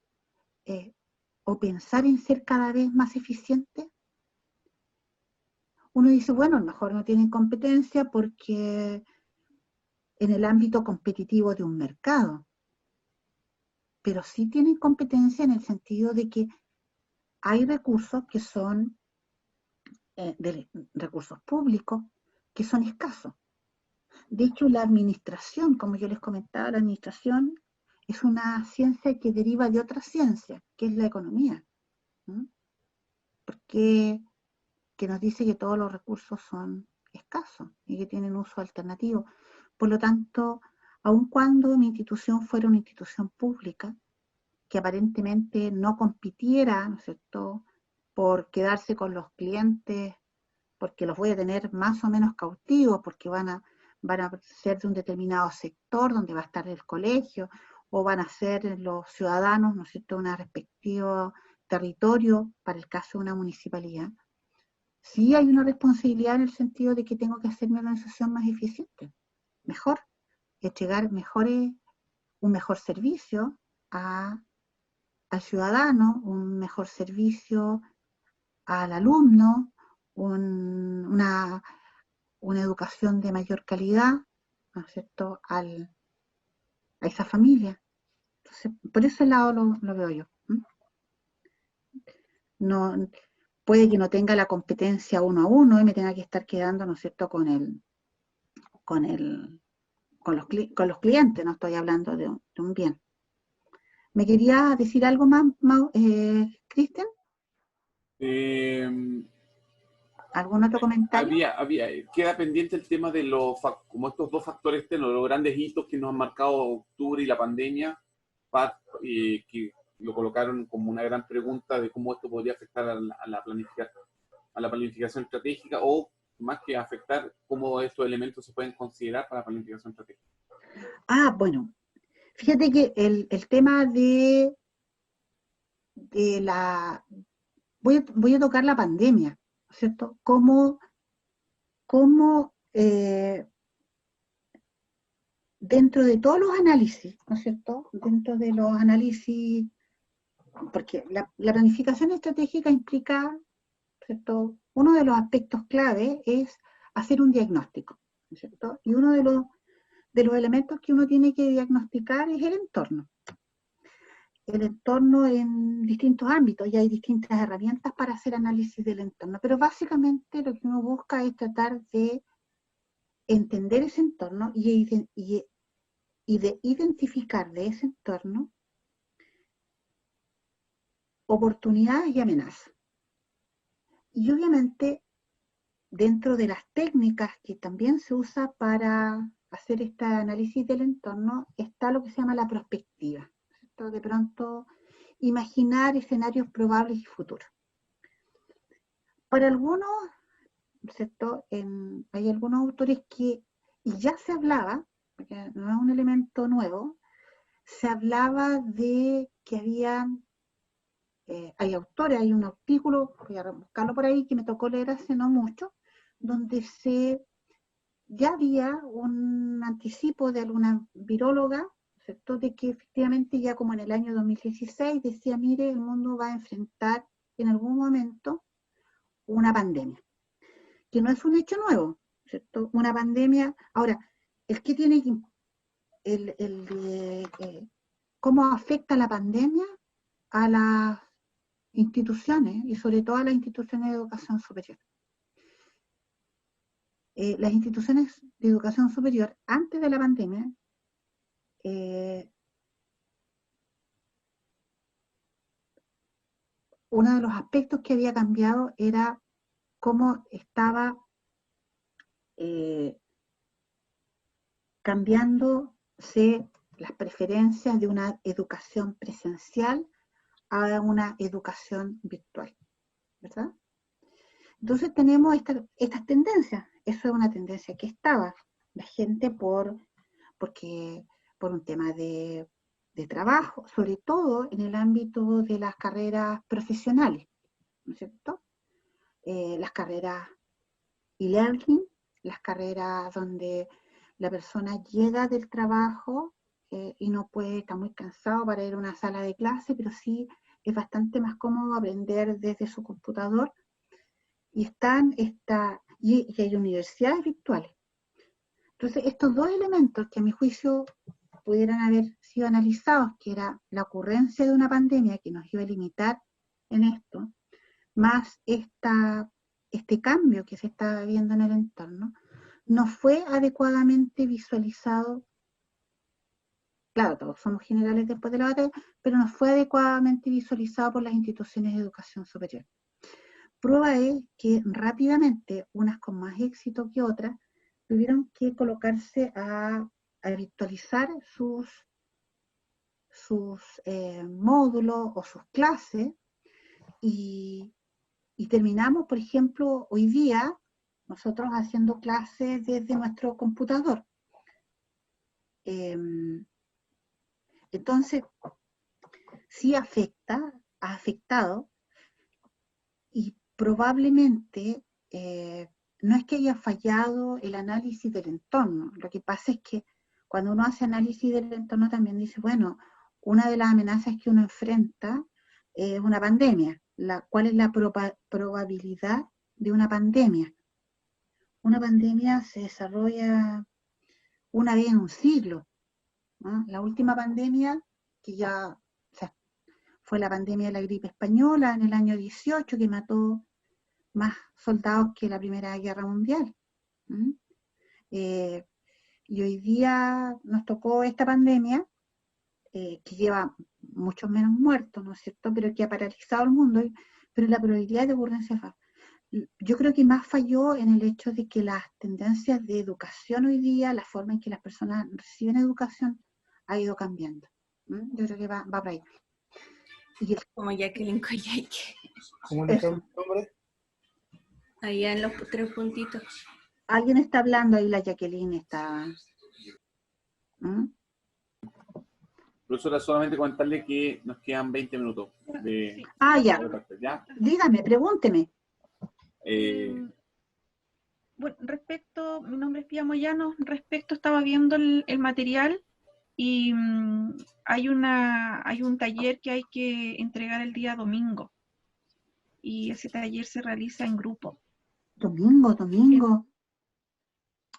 o pensar en ser cada vez más eficientes. Uno dice, bueno, a lo mejor no tienen competencia porque en el ámbito competitivo de un mercado, pero sí tienen competencia en el sentido de que hay recursos que son recursos públicos que son escasos. De hecho, la administración, como yo les comentaba, la administración es una ciencia que deriva de otra ciencia, que es la economía, ¿no? Porque que nos dice que todos los recursos son escasos y que tienen uso alternativo. Por lo tanto, aun cuando mi institución fuera una institución pública, que aparentemente no compitiera, ¿no es cierto?, por quedarse con los clientes, porque los voy a tener más o menos cautivos, porque van a ser de un determinado sector donde va a estar el colegio, o van a ser los ciudadanos, ¿no es cierto?, un respectivo territorio, para el caso de una municipalidad. Sí hay una responsabilidad en el sentido de que tengo que hacer mi organización más eficiente, mejor, entregar un mejor servicio al ciudadano, un mejor servicio al alumno, una educación de mayor calidad, ¿no es cierto?, a esa familia. Entonces, por ese lado lo veo yo. No, puede que no tenga la competencia uno a uno y me tenga que estar quedando, ¿no es cierto?, con los clientes, no estoy hablando de un bien. ¿Me quería decir algo más, Cristian? ¿Algún otro comentario? Queda pendiente el tema de como estos dos factores externos, los grandes hitos que nos han marcado octubre y la pandemia, que lo colocaron como una gran pregunta de cómo esto podría afectar a la planificación estratégica, o más que afectar, cómo estos elementos se pueden considerar para la planificación estratégica. Bueno, fíjate que el tema de la... Voy a tocar la pandemia, ¿cierto? Cómo dentro de todos los análisis, ¿no es cierto? Dentro de los análisis, porque la planificación estratégica implica, ¿cierto?, uno de los aspectos clave es hacer un diagnóstico, ¿no es cierto? Y uno de los elementos que uno tiene que diagnosticar es el entorno. el entorno en distintos ámbitos y hay distintas herramientas para hacer análisis del entorno, pero básicamente lo que uno busca es tratar de entender ese entorno y de identificar de ese entorno oportunidades y amenazas. Y obviamente, dentro de las técnicas que también se usa para hacer este análisis del entorno, está lo que se llama la prospectiva, ¿cierto? De pronto, imaginar escenarios probables y futuros. Para algunos, ¿cierto? Hay algunos autores que, y ya se hablaba, porque no es un elemento nuevo, se hablaba de que hay autores, hay un artículo, voy a buscarlo por ahí, que me tocó leer hace no mucho, donde ya había un anticipo de alguna viróloga, ¿cierto? De que efectivamente ya como en el año 2016 decía, mire, el mundo va a enfrentar en algún momento una pandemia, que no es un hecho nuevo, ¿cierto? Una pandemia, ahora, el que tiene cómo afecta la pandemia a las instituciones y sobre todo a las instituciones de educación superior. Las instituciones de educación superior antes de la pandemia uno de los aspectos que había cambiado era cómo estaba cambiándose las preferencias de una educación presencial a una educación virtual, ¿verdad? Entonces tenemos estas tendencias. Eso es una tendencia que estaba. La gente por un tema de trabajo, sobre todo en el ámbito de las carreras profesionales, ¿no es cierto? Las carreras e-learning, las carreras donde la persona llega del trabajo y no puede, está muy cansado para ir a una sala de clase, pero sí es bastante más cómodo aprender desde su computador. Y hay universidades virtuales. Entonces, estos dos elementos que a mi juicio pudieran haber sido analizados, que era la ocurrencia de una pandemia que nos iba a limitar en esto, más este cambio que se está viendo en el entorno, no fue adecuadamente visualizado. Claro, todos somos generales después de la batalla, pero no fue adecuadamente visualizado por las instituciones de educación superior. Prueba es que rápidamente, unas con más éxito que otras, tuvieron que colocarse a virtualizar sus módulos o sus clases y terminamos, por ejemplo, hoy día, nosotros haciendo clases desde nuestro computador. Entonces, sí ha afectado y probablemente no es que haya fallado el análisis del entorno. Lo que pasa es que cuando uno hace análisis del entorno también dice, bueno, una de las amenazas que uno enfrenta es una pandemia. ¿Cuál es la probabilidad de una pandemia? Una pandemia se desarrolla una vez en un siglo, ¿no? La última pandemia, que ya fue la pandemia de la gripe española en el año 18, que mató más soldados que la Primera Guerra Mundial. Y hoy día nos tocó esta pandemia, que lleva muchos menos muertos, ¿no es cierto?, pero que ha paralizado el mundo, pero la probabilidad de ocurrencia es baja. Yo creo que más falló en el hecho de que las tendencias de educación hoy día, la forma en que las personas reciben educación, ha ido cambiando. Yo creo que va por ahí. Como Jacqueline Coyhaique. ¿Cómo le llama el nombre? Allá en los 3 puntitos. Alguien está hablando ahí, la Jacqueline está... Profesora, solamente comentarle que nos quedan 20 minutos. Ya. Dígame, pregúnteme. Bueno, mi nombre es Pía Moyano, estaba viendo el material y hay un taller que hay que entregar el día domingo y ese taller se realiza en grupo. Domingo.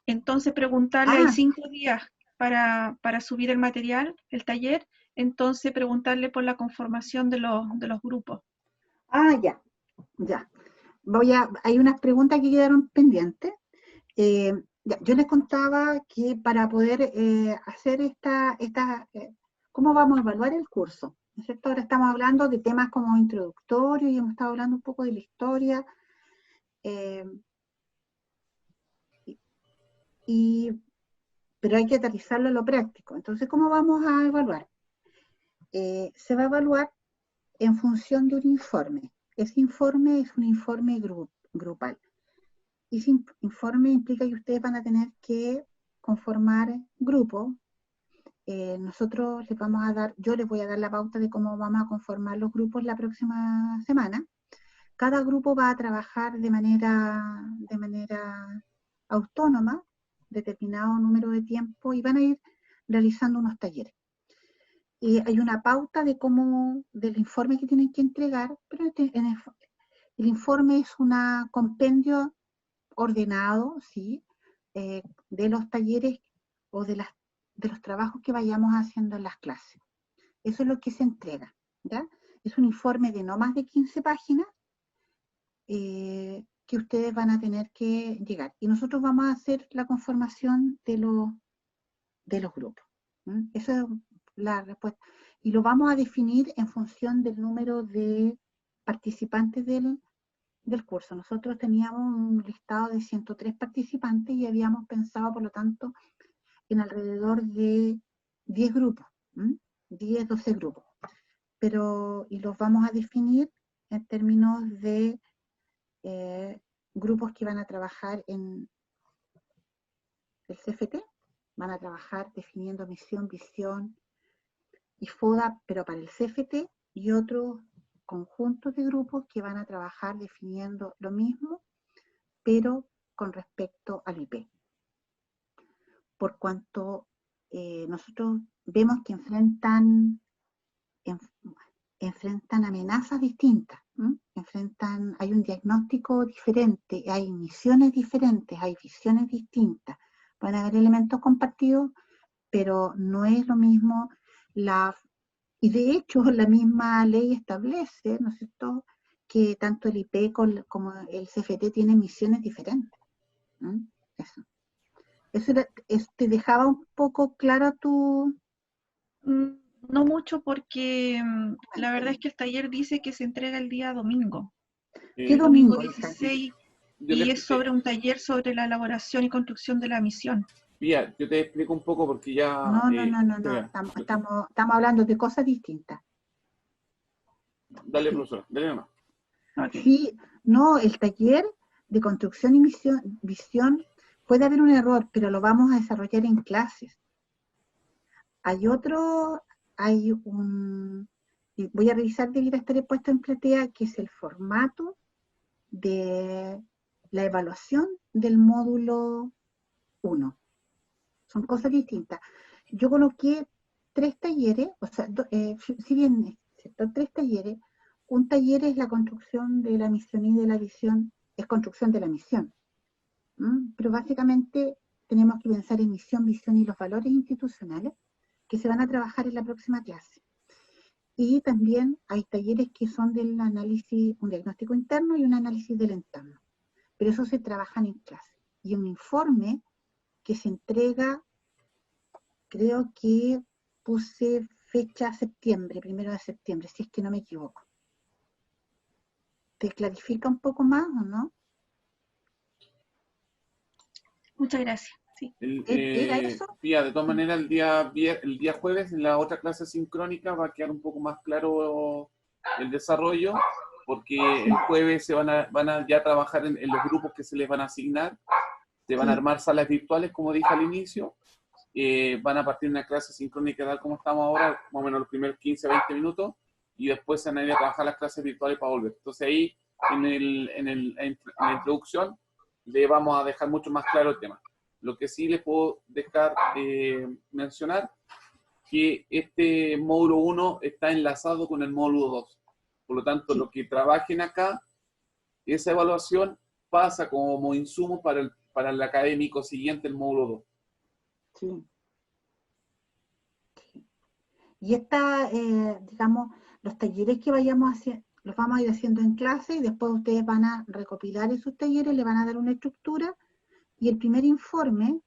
Entonces preguntarle, hay 5 días para subir el material, el taller, entonces preguntarle por la conformación de los grupos. Ah, ya. Hay unas preguntas que quedaron pendientes. Yo les contaba que para poder hacer ¿cómo vamos a evaluar el curso? ¿No es cierto? Ahora estamos hablando de temas como introductorios y hemos estado hablando un poco de la historia. Pero hay que aterrizarlo a lo práctico. Entonces, ¿cómo vamos a evaluar? Se va a evaluar en función de un informe. Ese informe es un informe grupal. Ese informe implica que ustedes van a tener que conformar grupos. Nosotros yo les voy a dar la pauta de cómo vamos a conformar los grupos la próxima semana. Cada grupo va a trabajar de manera autónoma, determinado número de tiempo, y van a ir realizando unos talleres. Hay una pauta del informe que tienen que entregar, pero el informe es un compendio ordenado, ¿sí? De los talleres o de los trabajos que vayamos haciendo en las clases. Eso es lo que se entrega, ¿ya? Es un informe de no más de 15 páginas que ustedes van a tener que llegar. Y nosotros vamos a hacer la conformación de los grupos. Esa es la respuesta. Y lo vamos a definir en función del número de participantes del curso. Nosotros teníamos un listado de 103 participantes y habíamos pensado, por lo tanto, en alrededor de 10 grupos, 10, 12 grupos. Y los vamos a definir en términos de grupos que van a trabajar en el CFT, van a trabajar definiendo misión, visión y FODA, pero para el CFT, y otros conjuntos de grupos que van a trabajar definiendo lo mismo, pero con respecto al IP. Por cuanto nosotros vemos que enfrentan amenazas distintas, hay un diagnóstico diferente, hay misiones diferentes, hay visiones distintas, van a haber elementos compartidos, pero no es lo mismo y de hecho la misma ley establece, ¿no es cierto?, que tanto el IP como el CFT tienen misiones diferentes. Eso te dejaba un poco claro tu... No mucho, porque la verdad es que el taller dice que se entrega el día domingo. ¿Qué domingo? 16, y es sobre un taller sobre la elaboración y construcción de la misión. Pía, yo te explico un poco porque ya... No. Estamos hablando de cosas distintas. Dale, profesora, dale nomás. Okay. Sí, no, el taller de construcción y visión, puede haber un error, pero lo vamos a desarrollar en clases. Voy a revisar, debiera estar puesto en platea, que es el formato de la evaluación del módulo 1. Son cosas distintas. Yo coloqué 3 talleres, o sea, si bien ¿cierto? 3 talleres, un taller es la construcción de la misión y de la visión, es construcción de la misión. Pero básicamente tenemos que pensar en misión, visión y los valores institucionales que se van a trabajar en la próxima clase. Y también hay talleres que son del análisis, un diagnóstico interno y un análisis del entorno. Pero eso se trabajan en clase. Y un informe que se entrega, creo que puse fecha septiembre, 1 de septiembre, si es que no me equivoco. ¿Te clarifica un poco más o no? Muchas gracias. Sí. ¿Era eso? Pía, de todas maneras, el día jueves, en la otra clase sincrónica, va a quedar un poco más claro el desarrollo, porque el jueves van a ya trabajar en los grupos que se les van a asignar, se van a armar salas virtuales, como dije al inicio, van a partir de una clase sincrónica tal como estamos ahora, más o menos los primeros 15 a 20 minutos, y después se van a ir a trabajar las clases virtuales para volver. Entonces ahí, en la introducción, le vamos a dejar mucho más claro el tema. Lo que sí les puedo dejar mencionar, que este módulo 1 está enlazado con el módulo 2. Por lo tanto, lo que trabajen acá, esa evaluación pasa como insumo para el académico siguiente, el módulo 2. Sí. Y digamos, los talleres que vayamos a hacer, los vamos a ir haciendo en clase y después ustedes van a recopilar esos talleres, le van a dar una estructura y el primer informe,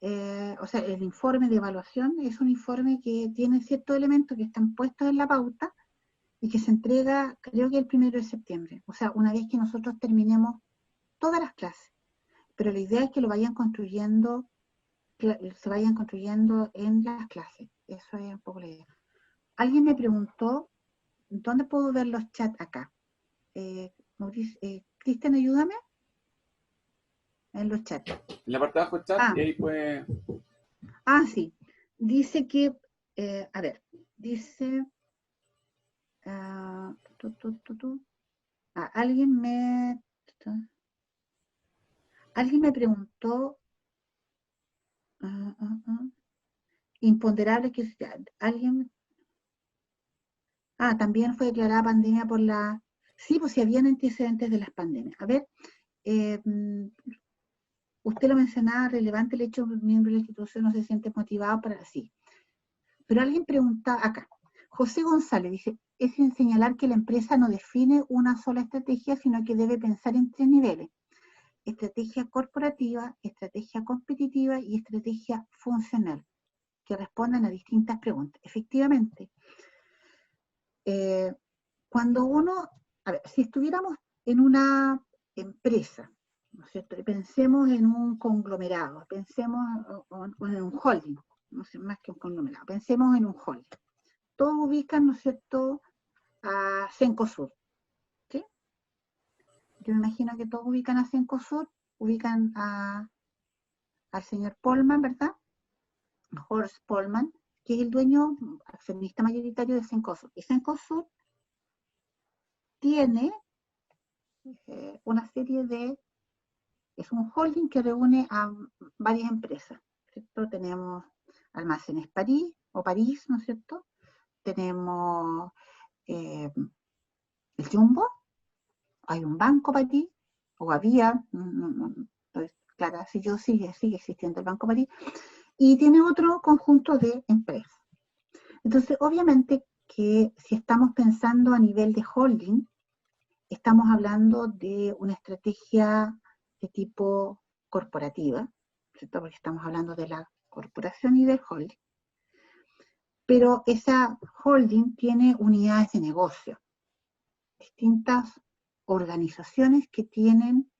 o sea, el informe de evaluación es un informe que tiene ciertos elementos que están puestos en la pauta y que se entrega, creo que el 1 de septiembre, o sea, una vez que nosotros terminemos todas las clases. Pero la idea es que lo vayan construyendo, se vayan construyendo en las clases. Eso es un poco la idea. Alguien me preguntó, ¿dónde puedo ver los chats acá? Cristian, ayúdame. En los chats. En la parte de abajo chat, y ahí pues... Sí. Dice que, a ver, dice... alguien me preguntó imponderable que alguien también fue declarada pandemia por la... Sí, pues si habían antecedentes de las pandemias. A ver, usted lo mencionaba, relevante el hecho que un miembro de la institución no se siente motivado para... Sí. Pero alguien pregunta acá. José González dice, es sin señalar que la empresa no define una sola estrategia, sino que debe pensar en 3 niveles. Estrategia corporativa, estrategia competitiva y estrategia funcional, que respondan a distintas preguntas. Efectivamente, cuando a ver, si estuviéramos en una empresa, ¿no es cierto? Y pensemos en un conglomerado, pensemos en un holding, no sé, más que un conglomerado, pensemos en un holding. Todos ubican, ¿no es cierto?, a Cencosud, ¿sí? Yo me imagino que todos ubican a Cencosud, ubican al señor Polman, ¿verdad? Horst Polman, que es el dueño, accionista mayoritario de Cencosud. Y Cencosud tiene una serie es un holding que reúne a varias empresas, ¿cierto? Tenemos Almacenes París, ¿no es cierto? Tenemos el Jumbo, hay un Banco París, o había, no estoy clara si yo sigue existiendo el Banco París, y tiene otro conjunto de empresas. Entonces, obviamente que si estamos pensando a nivel de holding, estamos hablando de una estrategia de tipo corporativa, ¿cierto? Porque estamos hablando de la corporación y del holding. Pero esa holding tiene unidades de negocio, distintas organizaciones que tienen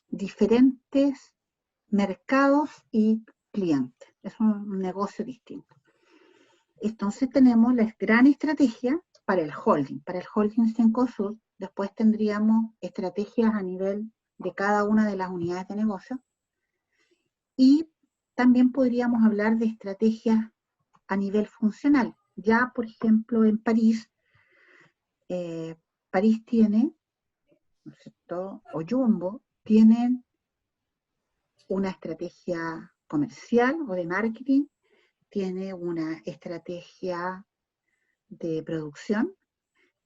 diferentes mercados y clientes. Es un negocio distinto. Entonces tenemos la gran estrategia para el holding Cencosud. Después tendríamos estrategias a nivel de cada una de las unidades de negocio. Y también podríamos hablar de estrategias a nivel funcional. Ya, por ejemplo, en París, París tiene, ¿no es cierto?, o Jumbo, tienen una estrategia comercial o de marketing, tiene una estrategia de producción,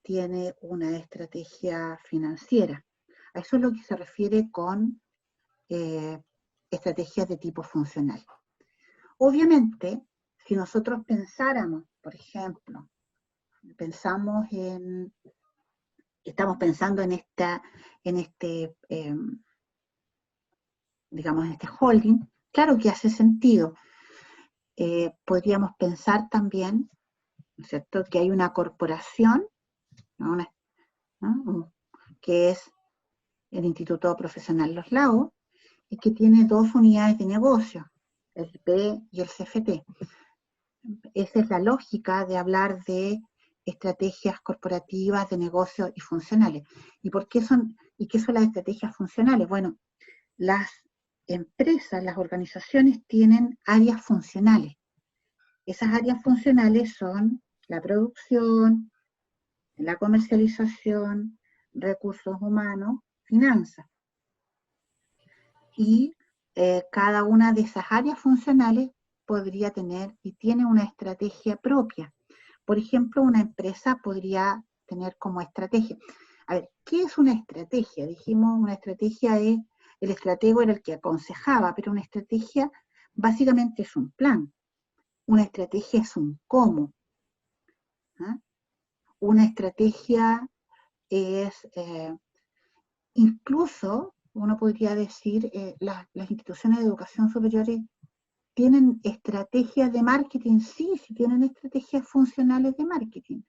tiene una estrategia financiera. A eso es lo que se refiere con estrategias de tipo funcional. Obviamente, si nosotros pensáramos, por ejemplo, estamos pensando en este holding, claro que hace sentido. Podríamos pensar también, ¿no es cierto?, que hay una corporación, ¿no? Que es el Instituto Profesional Los Lagos, y que tiene 2 unidades de negocio, el IP y el CFT. Esa es la lógica de hablar de estrategias corporativas de negocio y funcionales. ¿Y qué son las estrategias funcionales? Bueno, las empresas, las organizaciones tienen áreas funcionales. Esas áreas funcionales son la producción, la comercialización, recursos humanos, finanzas. Y cada una de esas áreas funcionales podría tener y tiene una estrategia propia. Por ejemplo, una empresa podría tener como estrategia. A ver, ¿qué es una estrategia? Dijimos, una estrategia es, el estratego era el que aconsejaba, pero una estrategia básicamente es un plan. una estrategia es un cómo. ¿Ah? Una estrategia es, incluso, uno podría decir, las instituciones de educación superior tienen estrategias de marketing, sí tienen estrategias funcionales de marketing.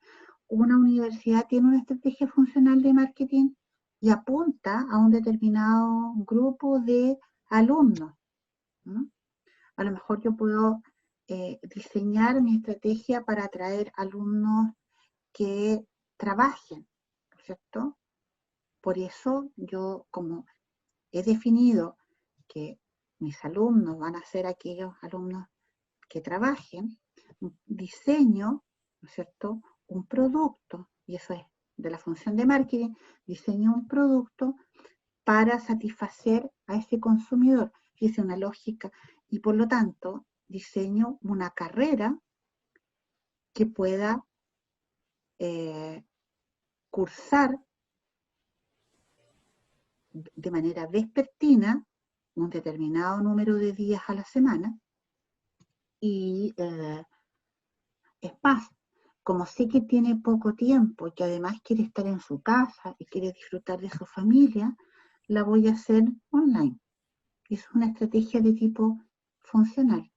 Una universidad tiene una estrategia funcional de marketing y apunta a un determinado grupo de alumnos, ¿no? A lo mejor yo puedo diseñar mi estrategia para atraer alumnos que trabajen, ¿cierto? Por eso yo, como he definido que mis alumnos van a ser aquellos alumnos que trabajen, diseño, ¿no es cierto?, un producto, y eso es de la función de marketing, diseño un producto para satisfacer a ese consumidor. Y es una lógica, y por lo tanto diseño una carrera que pueda cursar de manera vespertina un determinado número de días a la semana, y es más, como sé que tiene poco tiempo y que además quiere estar en su casa y quiere disfrutar de su familia, la voy a hacer online. Es una estrategia de tipo funcional,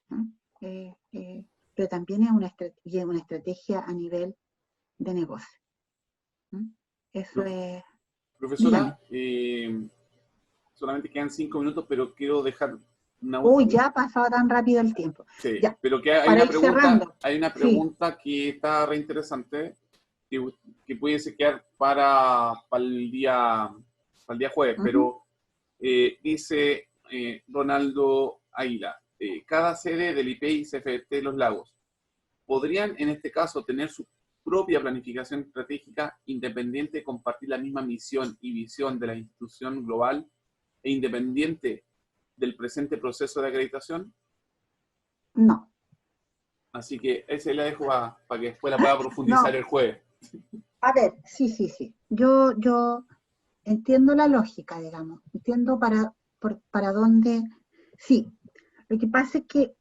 ¿no? Pero también es una estrategia a nivel de negocio, ¿no? Eso es... Profesora, solamente quedan 5 minutos, pero quiero dejar una Uy, ya ha pasado tan rápido el tiempo. Sí, ya, pero que hay para una ir pregunta, cerrando. hay una pregunta que está re interesante, que pudiese quedar para el día jueves, pero dice Ronaldo Águila, cada sede del IP y CFT de Los Lagos podrían en este caso tener su propia planificación estratégica independiente, compartir la misma misión y visión de la institución global e independiente del presente proceso de acreditación. No. Así que esa la dejo para que después la pueda profundizar el jueves. A ver, sí. Yo entiendo la lógica, digamos. Entiendo para dónde... Sí, lo que pasa es que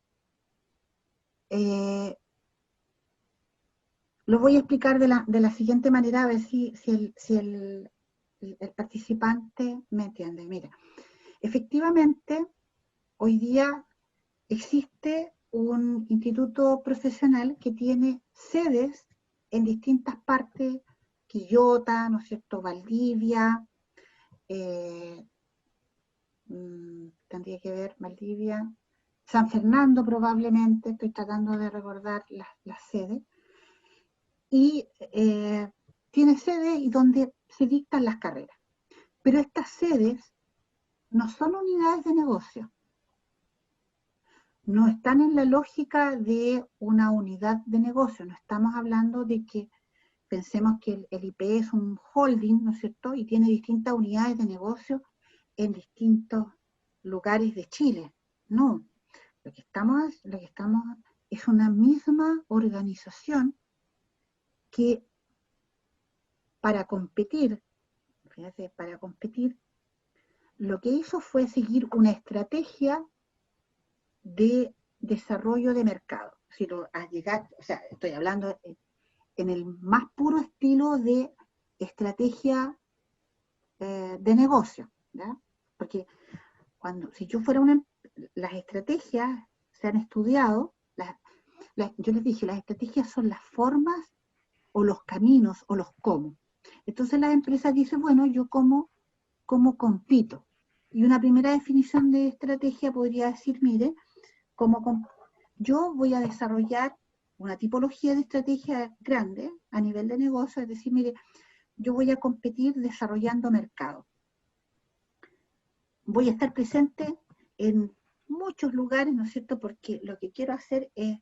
lo voy a explicar de la siguiente manera, a ver si el participante me entiende. Mira, efectivamente, hoy día existe un instituto profesional que tiene sedes en distintas partes, Quillota, ¿no es cierto?, Valdivia, tendría que ver Valdivia, San Fernando probablemente, estoy tratando de recordar las sedes, y tiene sedes y donde se dictan las carreras. Pero estas sedes no son unidades de negocio, no están en la lógica de una unidad de negocio, no estamos hablando de que pensemos que el IP es un holding, ¿no es cierto?, y tiene distintas unidades de negocio en distintos lugares de Chile. No, lo que estamos es una misma organización que para competir, fíjate, lo que hizo fue seguir una estrategia de desarrollo de mercado. Si lo has llegado, o sea, estoy hablando en el más puro estilo de estrategia de negocio, ¿ya? Porque si yo fuera las estrategias se han estudiado, yo les dije, las estrategias son las formas o los caminos o los cómo. Entonces las empresas dicen, bueno, yo cómo compito. Y una primera definición de estrategia podría decir, mire, yo voy a desarrollar una tipología de estrategia grande a nivel de negocio, es decir, mire, yo voy a competir desarrollando mercado. Voy a estar presente en muchos lugares, ¿no es cierto?, porque lo que quiero hacer es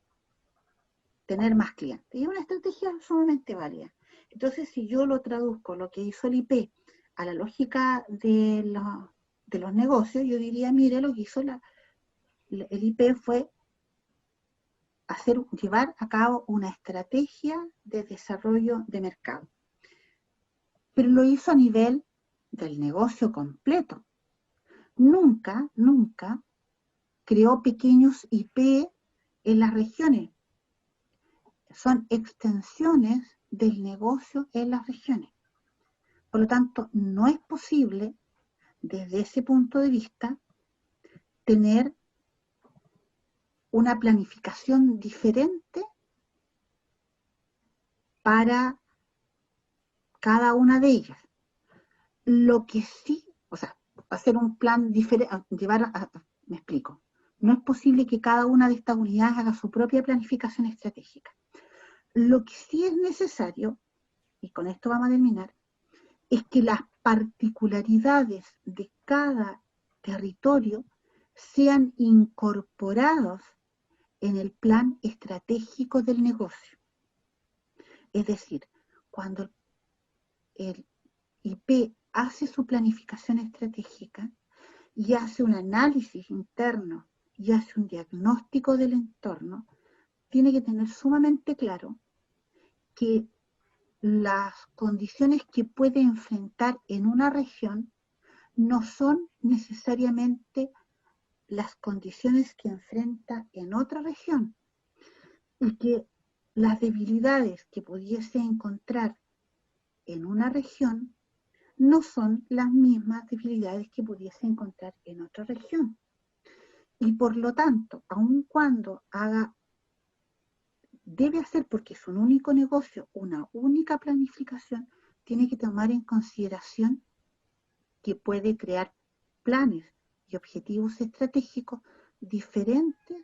tener más clientes. Y es una estrategia sumamente válida. Entonces, si yo lo traduzco, lo que hizo el IP, a la lógica de los negocios, yo diría, mire, lo que hizo el IP fue llevar a cabo una estrategia de desarrollo de mercado. Pero lo hizo a nivel del negocio completo. Nunca creó pequeños IP en las regiones. Son extensiones del negocio en las regiones. Por lo tanto, no es posible, desde ese punto de vista, tener una planificación diferente para cada una de ellas. Lo que sí, o sea, hacer un plan diferente, me explico, no es posible que cada una de estas unidades haga su propia planificación estratégica. Lo que sí es necesario, y con esto vamos a terminar, es que las particularidades de cada territorio sean incorporadas en el plan estratégico del negocio. Es decir, cuando el IP hace su planificación estratégica y hace un análisis interno y hace un diagnóstico del entorno, tiene que tener sumamente claro que las condiciones que puede enfrentar en una región no son necesariamente las condiciones que enfrenta en otra región, y que las debilidades que pudiese encontrar en una región no son las mismas debilidades que pudiese encontrar en otra región. Y por lo tanto, aun cuando debe hacer, porque es un único negocio, una única planificación, tiene que tomar en consideración que puede crear planes y objetivos estratégicos diferentes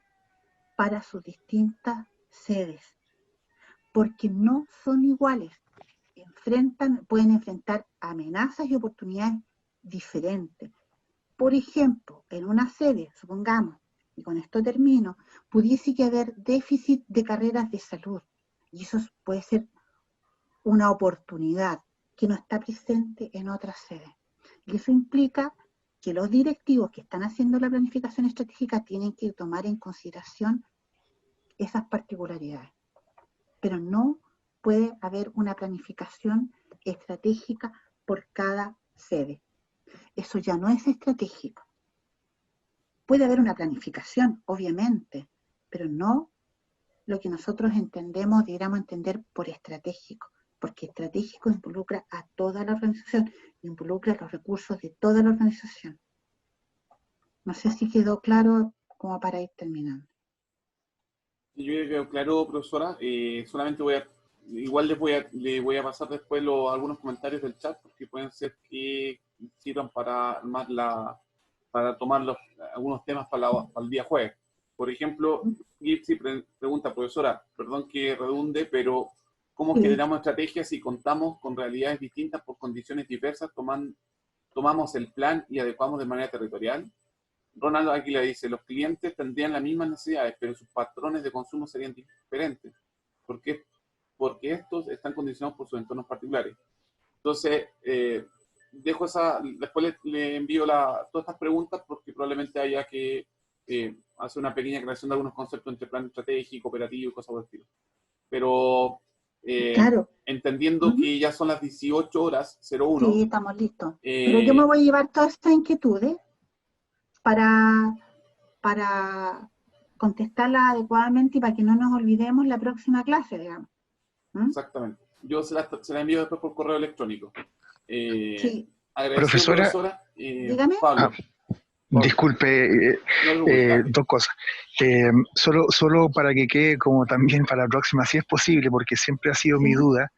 para sus distintas sedes, porque no son iguales, pueden enfrentar amenazas y oportunidades diferentes. Por ejemplo, en una sede, supongamos, y con esto termino, pudiese que haber déficit de carreras de salud, y eso puede ser una oportunidad que no está presente en otras sedes. Y eso implica que los directivos que están haciendo la planificación estratégica tienen que tomar en consideración esas particularidades. Pero no puede haber una planificación estratégica por cada sede. Eso ya no es estratégico. Puede haber una planificación, obviamente, pero no lo que nosotros entendemos, deberíamos entender por estratégico, porque estratégico involucra a toda la organización, involucra los recursos de toda la organización. No sé si quedó claro como para ir terminando. Yo creo que quedó claro, profesora. Solamente igual le voy a pasar después algunos comentarios del chat, porque pueden ser que sirvan para tomar algunos temas para el día jueves. Por ejemplo, Gipsy pregunta, profesora, perdón que redunde, pero ¿cómo generamos estrategias si contamos con realidades distintas por condiciones diversas? Tomamos el plan y adecuamos de manera territorial. Ronaldo Águila dice, los clientes tendrían las mismas necesidades, pero sus patrones de consumo serían diferentes. ¿Por qué? Porque estos están condicionados por sus entornos particulares. Entonces, dejo después le envío todas estas preguntas, porque probablemente haya que hacer una pequeña aclaración de algunos conceptos entre plan estratégico, operativo y cosas por el estilo. Pero claro, entendiendo que ya son las 18:01. Sí, estamos listos. Pero yo me voy a llevar todas estas inquietudes para contestarlas adecuadamente y para que no nos olvidemos la próxima clase, digamos. Exactamente. Yo se la envío después por correo electrónico. Sí. Profesora, dígame. Pablo. Disculpe, dos cosas. Solo para que quede como también para la próxima, si es posible, porque siempre ha sido mi duda.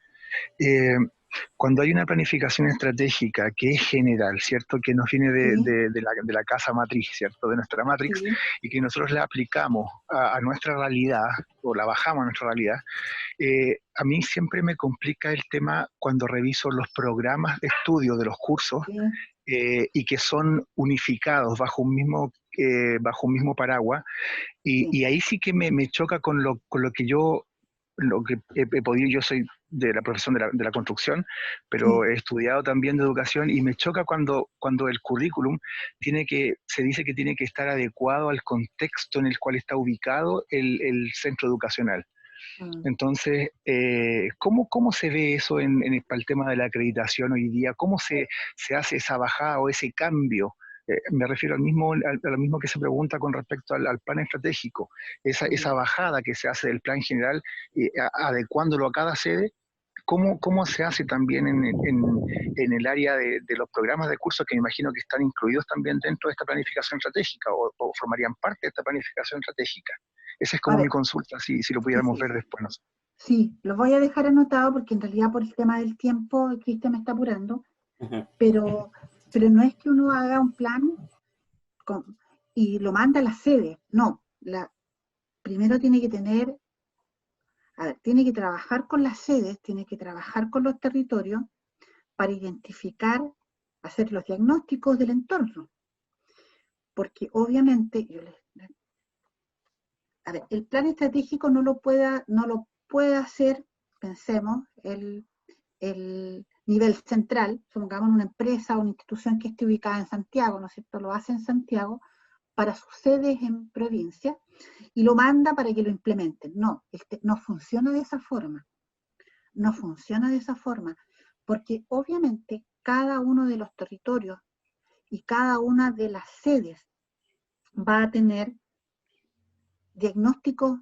Cuando hay una planificación estratégica que es general, ¿cierto? Que nos viene de la casa matriz, ¿cierto? De nuestra matrix, y que nosotros la aplicamos a nuestra realidad, o la bajamos a nuestra realidad, a mí siempre me complica el tema cuando reviso los programas de estudio de los cursos, y que son unificados bajo un mismo paraguas, y ahí sí que me choca con lo que yo he podido. Yo soy de la profesión de la construcción, pero he estudiado también de educación, y me choca cuando el currículum se dice que tiene que estar adecuado al contexto en el cual está ubicado el centro educacional. Entonces, ¿cómo se ve eso para el tema de la acreditación hoy día? ¿Cómo se hace esa bajada o ese cambio Me refiero a lo mismo que se pregunta con respecto al plan estratégico, esa bajada que se hace del plan general, adecuándolo a cada sede. ¿Cómo se hace también en el área de los programas de curso, que me imagino que están incluidos también dentro de esta planificación estratégica o formarían parte de esta planificación estratégica? Esa es como mi consulta, si lo pudiéramos ver después. No sé. Sí, lo voy a dejar anotado porque en realidad por el tema del tiempo, Cristian me está apurando, pero no es que uno haga un plan y lo manda a la sede, no. Primero tiene que tener, tiene que trabajar con las sedes, tiene que trabajar con los territorios para identificar, hacer los diagnósticos del entorno. Porque obviamente, el plan estratégico no lo puede hacer, pensemos, el nivel central, supongamos una empresa o una institución que esté ubicada en Santiago, ¿no es cierto? Lo hace en Santiago para sus sedes en provincia y lo manda para que lo implementen. No, no funciona de esa forma. No funciona de esa forma, porque obviamente cada uno de los territorios y cada una de las sedes va a tener diagnósticos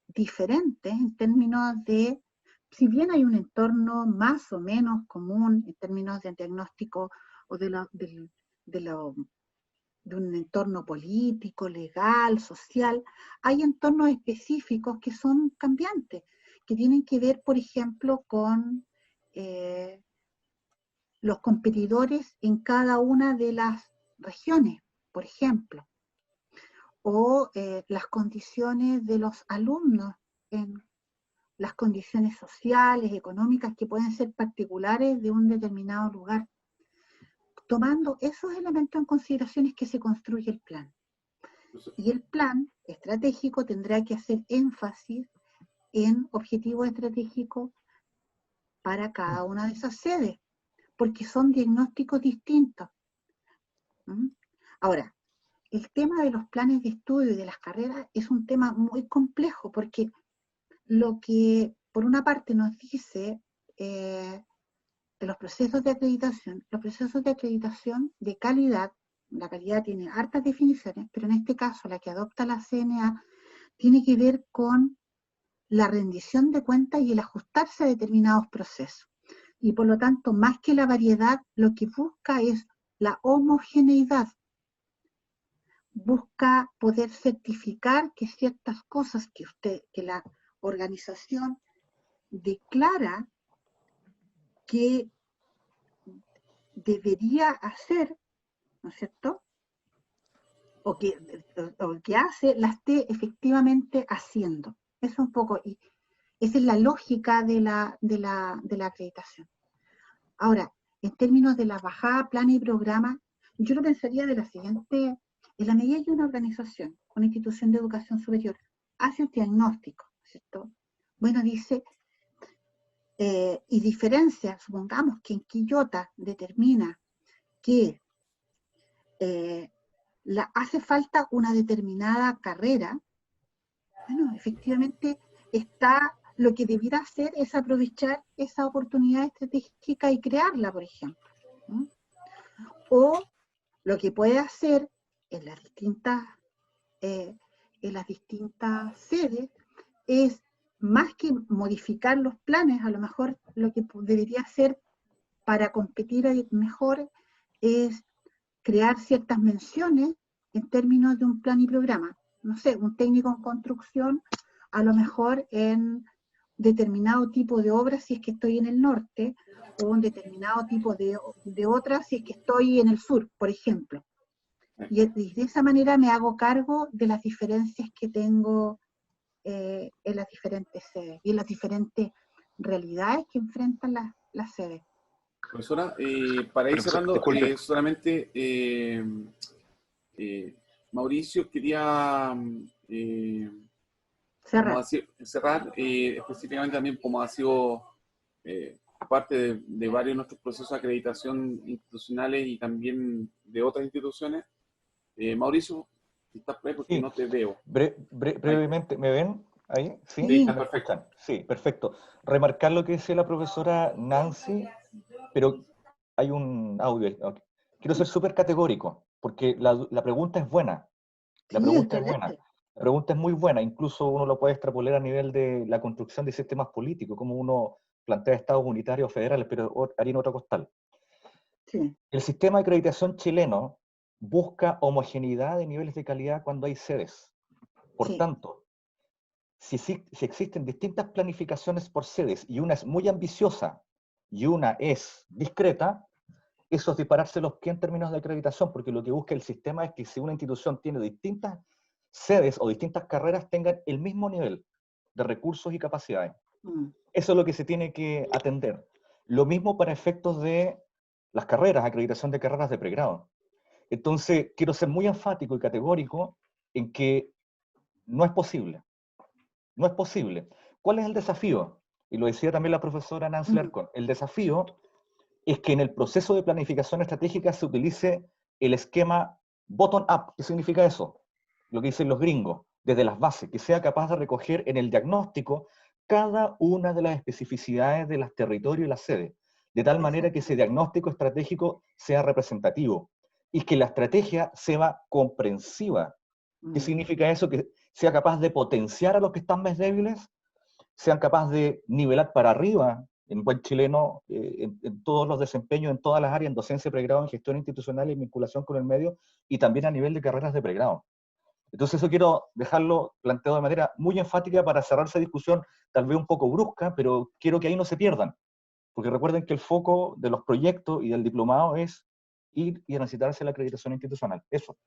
diferentes en términos de, si bien hay un entorno más o menos común en términos de diagnóstico o de un entorno político, legal, social, hay entornos específicos que son cambiantes, que tienen que ver, por ejemplo, con los competidores en cada una de las regiones, por ejemplo, o las condiciones de los alumnos, en las condiciones sociales, económicas, que pueden ser particulares de un determinado lugar. Tomando esos elementos en consideración es que se construye el plan. Y el plan estratégico tendrá que hacer énfasis en objetivos estratégicos para cada una de esas sedes, porque son diagnósticos distintos. Ahora, el tema de los planes de estudio y de las carreras es un tema muy complejo, porque lo que por una parte nos dice de los procesos de acreditación de calidad, la calidad tiene hartas definiciones, pero en este caso la que adopta la CNA tiene que ver con la rendición de cuentas y el ajustarse a determinados procesos. Y por lo tanto, más que la variedad, lo que busca es la homogeneidad. Busca poder certificar que ciertas cosas que la organización declara que debería hacer, ¿no es cierto? O que hace, la esté efectivamente haciendo. Eso es un poco, y esa es la lógica de la acreditación. Ahora, en términos de la bajada, plan y programa, yo lo pensaría de la siguiente, en la medida que una organización, una institución de educación superior, hace un diagnóstico, ¿cierto? Bueno, dice, y diferencia, supongamos que en Quillota determina que hace falta una determinada carrera, bueno, efectivamente lo que debiera hacer es aprovechar esa oportunidad estratégica y crearla, por ejemplo. ¿No? O lo que puede hacer en las distintas sedes es, más que modificar los planes, a lo mejor lo que debería hacer para competir mejor es crear ciertas menciones en términos de un plan y programa. No sé, un técnico en construcción, a lo mejor en determinado tipo de obras si es que estoy en el norte, o un determinado tipo de otras si es que estoy en el sur, por ejemplo. Y de esa manera me hago cargo de las diferencias que tengo en las diferentes sedes y en las diferentes realidades que enfrentan las sedes. Profesora, para ir cerrando, solamente Mauricio quería cerrar específicamente también, como ha sido parte de varios de nuestros procesos de acreditación institucionales y también de otras instituciones. Mauricio, si estás por ahí porque no te veo. Brevemente, ¿me ven ahí? ¿Sí? Sí, está perfecto. Sí, perfecto. Remarcar lo que decía la profesora Nancy, pero hay un audio. Okay. quiero ser súper categórico, porque la pregunta es buena. La Sí, pregunta es buena. excelente. La pregunta es muy buena. Incluso uno lo puede extrapolar a nivel de la construcción de sistemas políticos, como uno plantea estados unitarios federales, pero harina otra costal. Sí. El sistema de acreditación chileno busca homogeneidad de niveles de calidad cuando hay sedes. Por Sí. tanto, si existen distintas planificaciones por sedes y una es muy ambiciosa y una es discreta, eso es dispararse los pies en términos de acreditación, porque lo que busca el sistema es que si una institución tiene distintas sedes o distintas carreras, tengan el mismo nivel de recursos y capacidades. Eso es lo que se tiene que atender. Lo mismo para efectos de las carreras, acreditación de carreras de pregrado. Entonces, quiero ser muy enfático y categórico en que no es posible. No es posible. ¿Cuál es el desafío? Y lo decía también la profesora Nancy Larcón. El desafío es que en el proceso de planificación estratégica se utilice el esquema bottom-up. ¿Qué significa eso? Lo que dicen los gringos, desde las bases, que sea capaz de recoger en el diagnóstico cada una de las especificidades de los territorios y las sedes, de tal manera que ese diagnóstico estratégico sea representativo y que la estrategia sea comprensiva. ¿Qué significa eso? Que sea capaz de potenciar a los que están más débiles, sean capaces de nivelar para arriba, en buen chileno, en todos los desempeños, en todas las áreas, en docencia, pregrado, en gestión institucional y en vinculación con el medio, y también a nivel de carreras de pregrado. Entonces eso quiero dejarlo planteado de manera muy enfática para cerrar esa discusión, tal vez un poco brusca, pero quiero que ahí no se pierdan, porque recuerden que el foco de los proyectos y del diplomado es ir y necesitarse la acreditación institucional. Eso.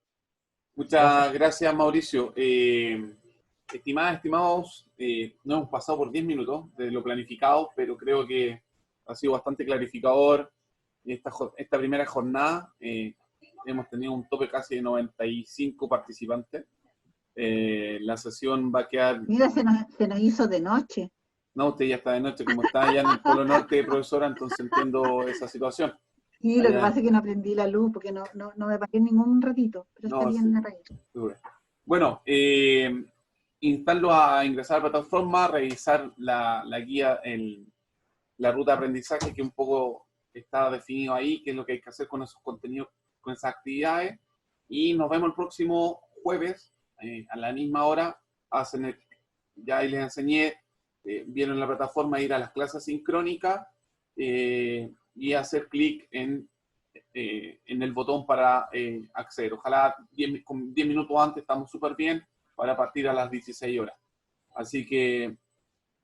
Muchas gracias, Mauricio. Estimadas, estimados, no hemos pasado por 10 minutos de lo planificado, pero creo que ha sido bastante clarificador esta primera jornada. Hemos tenido un tope casi de 95 participantes. La sesión va a quedar... Mira, se nos hizo de noche. No, usted ya está de noche, como está allá en el Polo Norte, profesora, entonces entiendo esa situación. Sí, lo que pasa es que no prendí la luz porque no me apagué ningún ratito, pero está bien apagado. Bueno, instarlo a ingresar a la plataforma, revisar la guía, la ruta de aprendizaje que un poco está definido ahí, qué es lo que hay que hacer con esos contenidos, con esas actividades, y nos vemos el próximo jueves a la misma hora. Ya ahí les enseñé, vieron la plataforma, ir a las clases sincrónicas y hacer clic en el botón para acceder. Ojalá 10 minutos antes, estamos súper bien, para partir a las 16 horas. Así que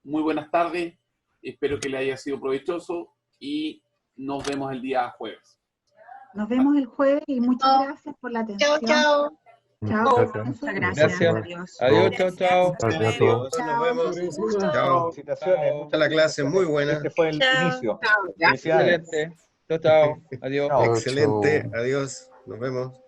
muy buenas tardes, espero que le haya sido provechoso y nos vemos el día jueves. Nos vemos el jueves y muchas gracias por la atención. Chao. Chao. Muchas gracias. Adiós. Adiós, chao, chao. Gracias a todos. Nos vemos. Chao. Felicitaciones. La clase muy buena. Este fue el inicio. Excelente. Chao, chao. Adiós. Chao, Excelente. chao. Adiós. Nos vemos.